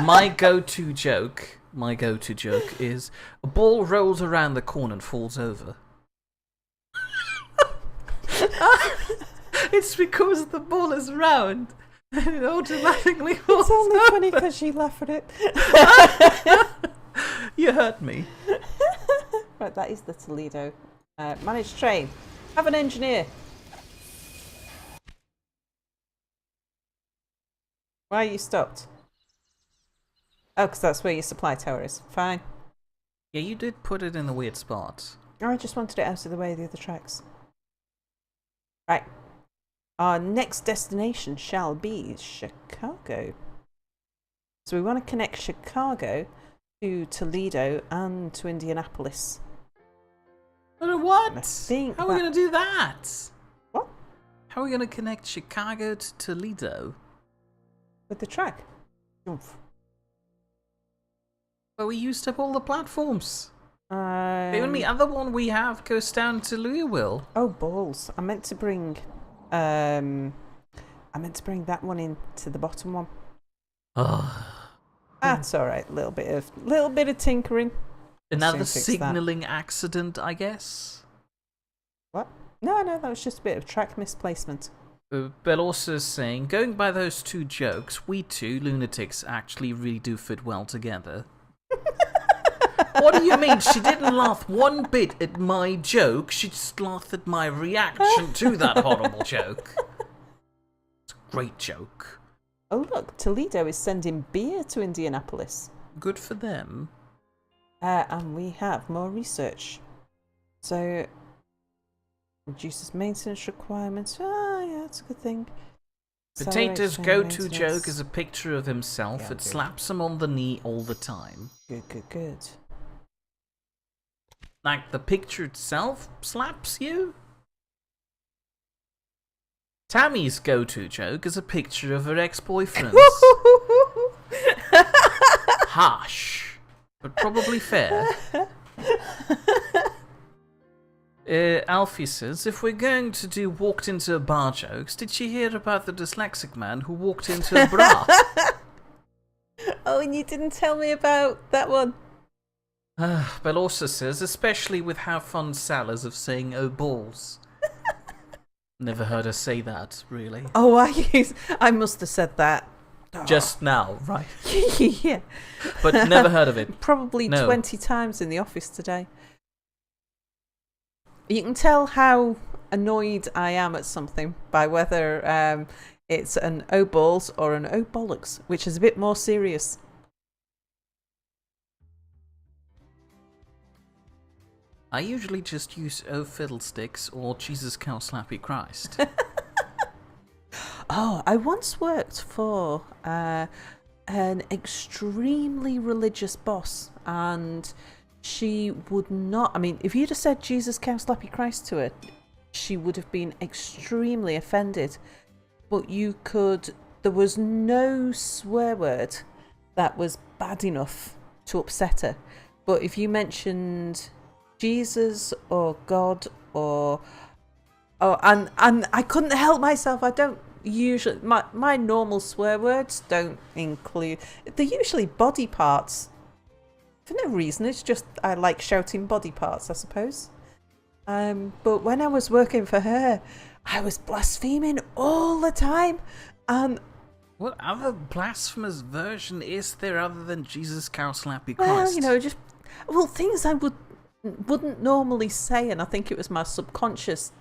My go-to joke is a ball rolls around the corner and falls over. It's because the ball is round and it automatically falls It's only over. funny because you laugh at it. You hurt me. Right, that is the Toledo. Managed train. Have an engineer. Why are you stopped? Oh, because that's where your supply tower is. Fine. Yeah, you did put it in a weird spot. Oh, I just wanted it out of the way of the other tracks. Right. Our next destination shall be Chicago. So we want to connect Chicago to Toledo and to Indianapolis. But what? Think How are we that- going to do that? What? How are we going to connect Chicago to Toledo? With the track. Oomph. Well, we used up all the platforms. The The only other one we have goes down to Louisville. Oh, balls. I meant to bring that one into the bottom one. Oh. That's alright. Little bit of tinkering. Another Soon fix that. signalling accident, I guess. What? No, that was just a bit of track misplacement. Bell also is saying, going by those two jokes, we two lunatics actually really do fit well together. What do you mean? She didn't laugh one bit at my joke. She just laughed at my reaction to that horrible joke. It's a great joke. Oh, look. Toledo is sending beer to Indianapolis. Good for them. And we have more research. So, reduces maintenance requirements. Ah, yeah, that's a good thing. Potato's Accelerates go-to maintenance. joke is a picture of himself. Yeah, It good. slaps him on the knee all the time. Good. Like the picture itself slaps you? Tammy's go-to joke is a picture of her ex-boyfriends. Harsh, but probably fair. Alfie says, if we're going to do walked into a bar jokes, did she hear about the dyslexic man who walked into a bra? Oh, and you didn't tell me about that one. Bell also says, especially with how fond Sal is of saying "oh balls." Never heard her say that, really. Oh, I must have said that. Just now, right? Yeah. But never heard of it. Probably No. 20 times in the office today. You can tell how annoyed I am at something by whether it's an oh balls or an oh bollocks, which is a bit more serious. I usually just use "oh fiddlesticks" or "Jesus cow slappy Christ." Oh, I once worked for an extremely religious boss, and she would not. I mean, if you'd have said Jesus cow slappy Christ to her, she would have been extremely offended. But there was no swear word that was bad enough to upset her. But if you mentioned Jesus or God and I couldn't help myself. I don't usually, my normal swear words don't include, they're usually body parts. For no reason, it's just I like shouting body parts, I suppose. But when I was working for her, I was blaspheming all the time. What other blasphemous version is there other than Jesus cow slappy Well, Christ? things I wouldn't normally say, and I think it was my subconscious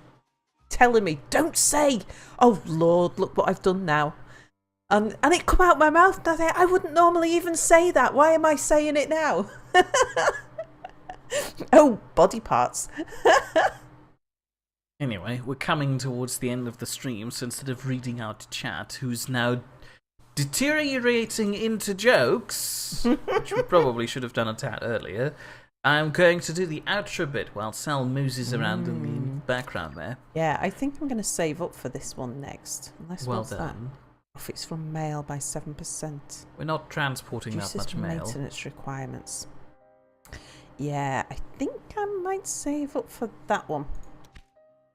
telling me, don't say, oh Lord, look what I've done now. And it come out my mouth, and I think, I wouldn't normally even say that. Why am I saying it now? Oh, body parts. Anyway, we're coming towards the end of the stream, so instead of reading out chat, who's now deteriorating into jokes, which we probably should have done a tad earlier, I'm going to do the outro bit while Sal mooses around in the background there. Yeah, I think I'm going to save up for this one next. Unless Well what's that? done. Profits from mail by 7%. We're not transporting that Reduces much mail. maintenance requirements. Yeah, I think I might save up for that one.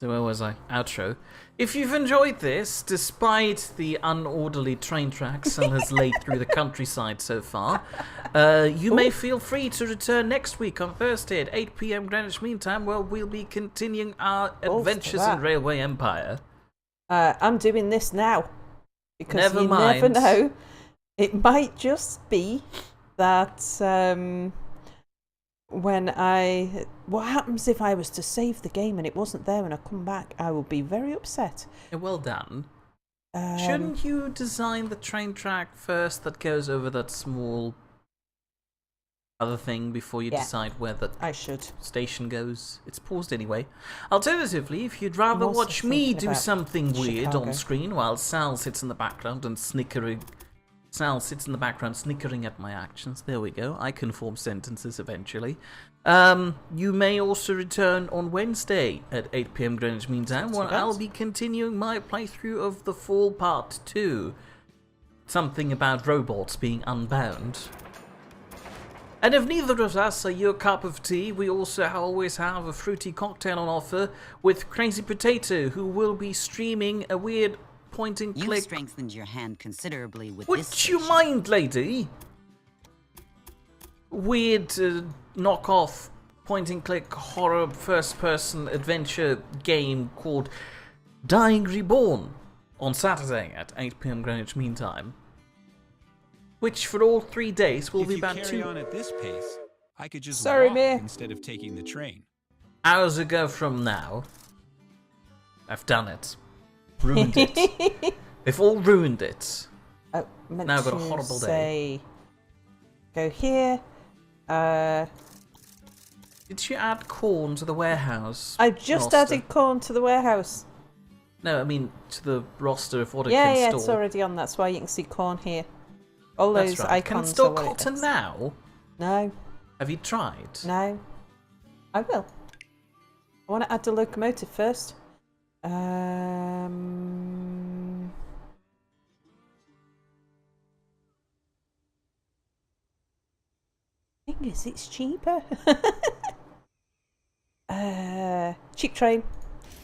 So where was I? Outro. If you've enjoyed this, despite the unorderly train tracks Sal has laid through the countryside so far, you may feel free to return next week on Thursday at 8 p.m. Greenwich Mean Time, where we'll be continuing our Balls to adventures that. in Railway Empire. I'm doing this now. Because Never you mind. never know. It might just be that what happens if I was to save the game and it wasn't there when I come back? I will be very upset. Yeah, well done. Shouldn't you design the train track first that goes over that small other thing before you decide where the I should. station goes? It's paused anyway. Alternatively, if you'd rather I'm also watch me thinking do about something weird Chicago. on screen while Sal sits in the background and snickering at my actions. There we go. I can form sentences eventually. You may also return on Wednesday at 8 PM Greenwich Mean Time, where I'll be continuing my playthrough of The Fall Part 2. Something about robots being unbound. And if neither of us are your cup of tea, we also always have a fruity cocktail on offer with Crazy Potato, who will be streaming a weird point-and-click... You've strengthened your hand considerably with this Would you station. mind, lady? Weird knockoff point-and-click horror first-person adventure game called Dying Reborn on Saturday at 8 PM Greenwich Mean Time. Which for all 3 days will be about If 2 you carry on at this pace, I could just Sorry, walk Mia. instead of taking the train. hours ago from now. I've done it. Ruined it. They've all ruined it. Oh, meant Now I've got a to horrible day. say, go here. Did you add corn to the warehouse? I just roster? added corn to the warehouse. No, I mean to the roster of what it Yeah, can yeah, store. it's already on. That's why you can see corn here. All That's those right. Can it icons store are what it cotton does. now? No, Have you tried? no. I will. I want to add the locomotive first. Thing is, it's cheaper. Cheap train.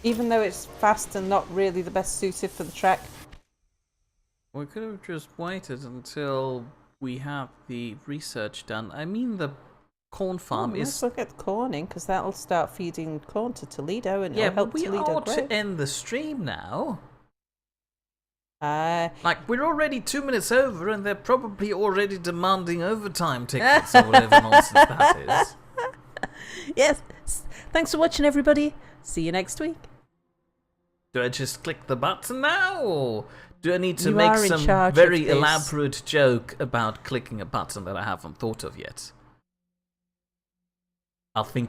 Even though it's fast and not really the best suited for the track. We could have just waited until we have the research done. I mean, the corn farm Let's is... look at the corning, because that'll start feeding corn to Toledo, and Yeah, it'll help but we Toledo ought grow. to end the stream now. Uh, Like, we're already 2 minutes over, and they're probably already demanding overtime tickets or whatever nonsense that is. yes. Thanks for watching, everybody. See you next week. Do I just click the button now, or do I need to You make are in some charge of very this. elaborate joke about clicking a button that I haven't thought of yet? I'll think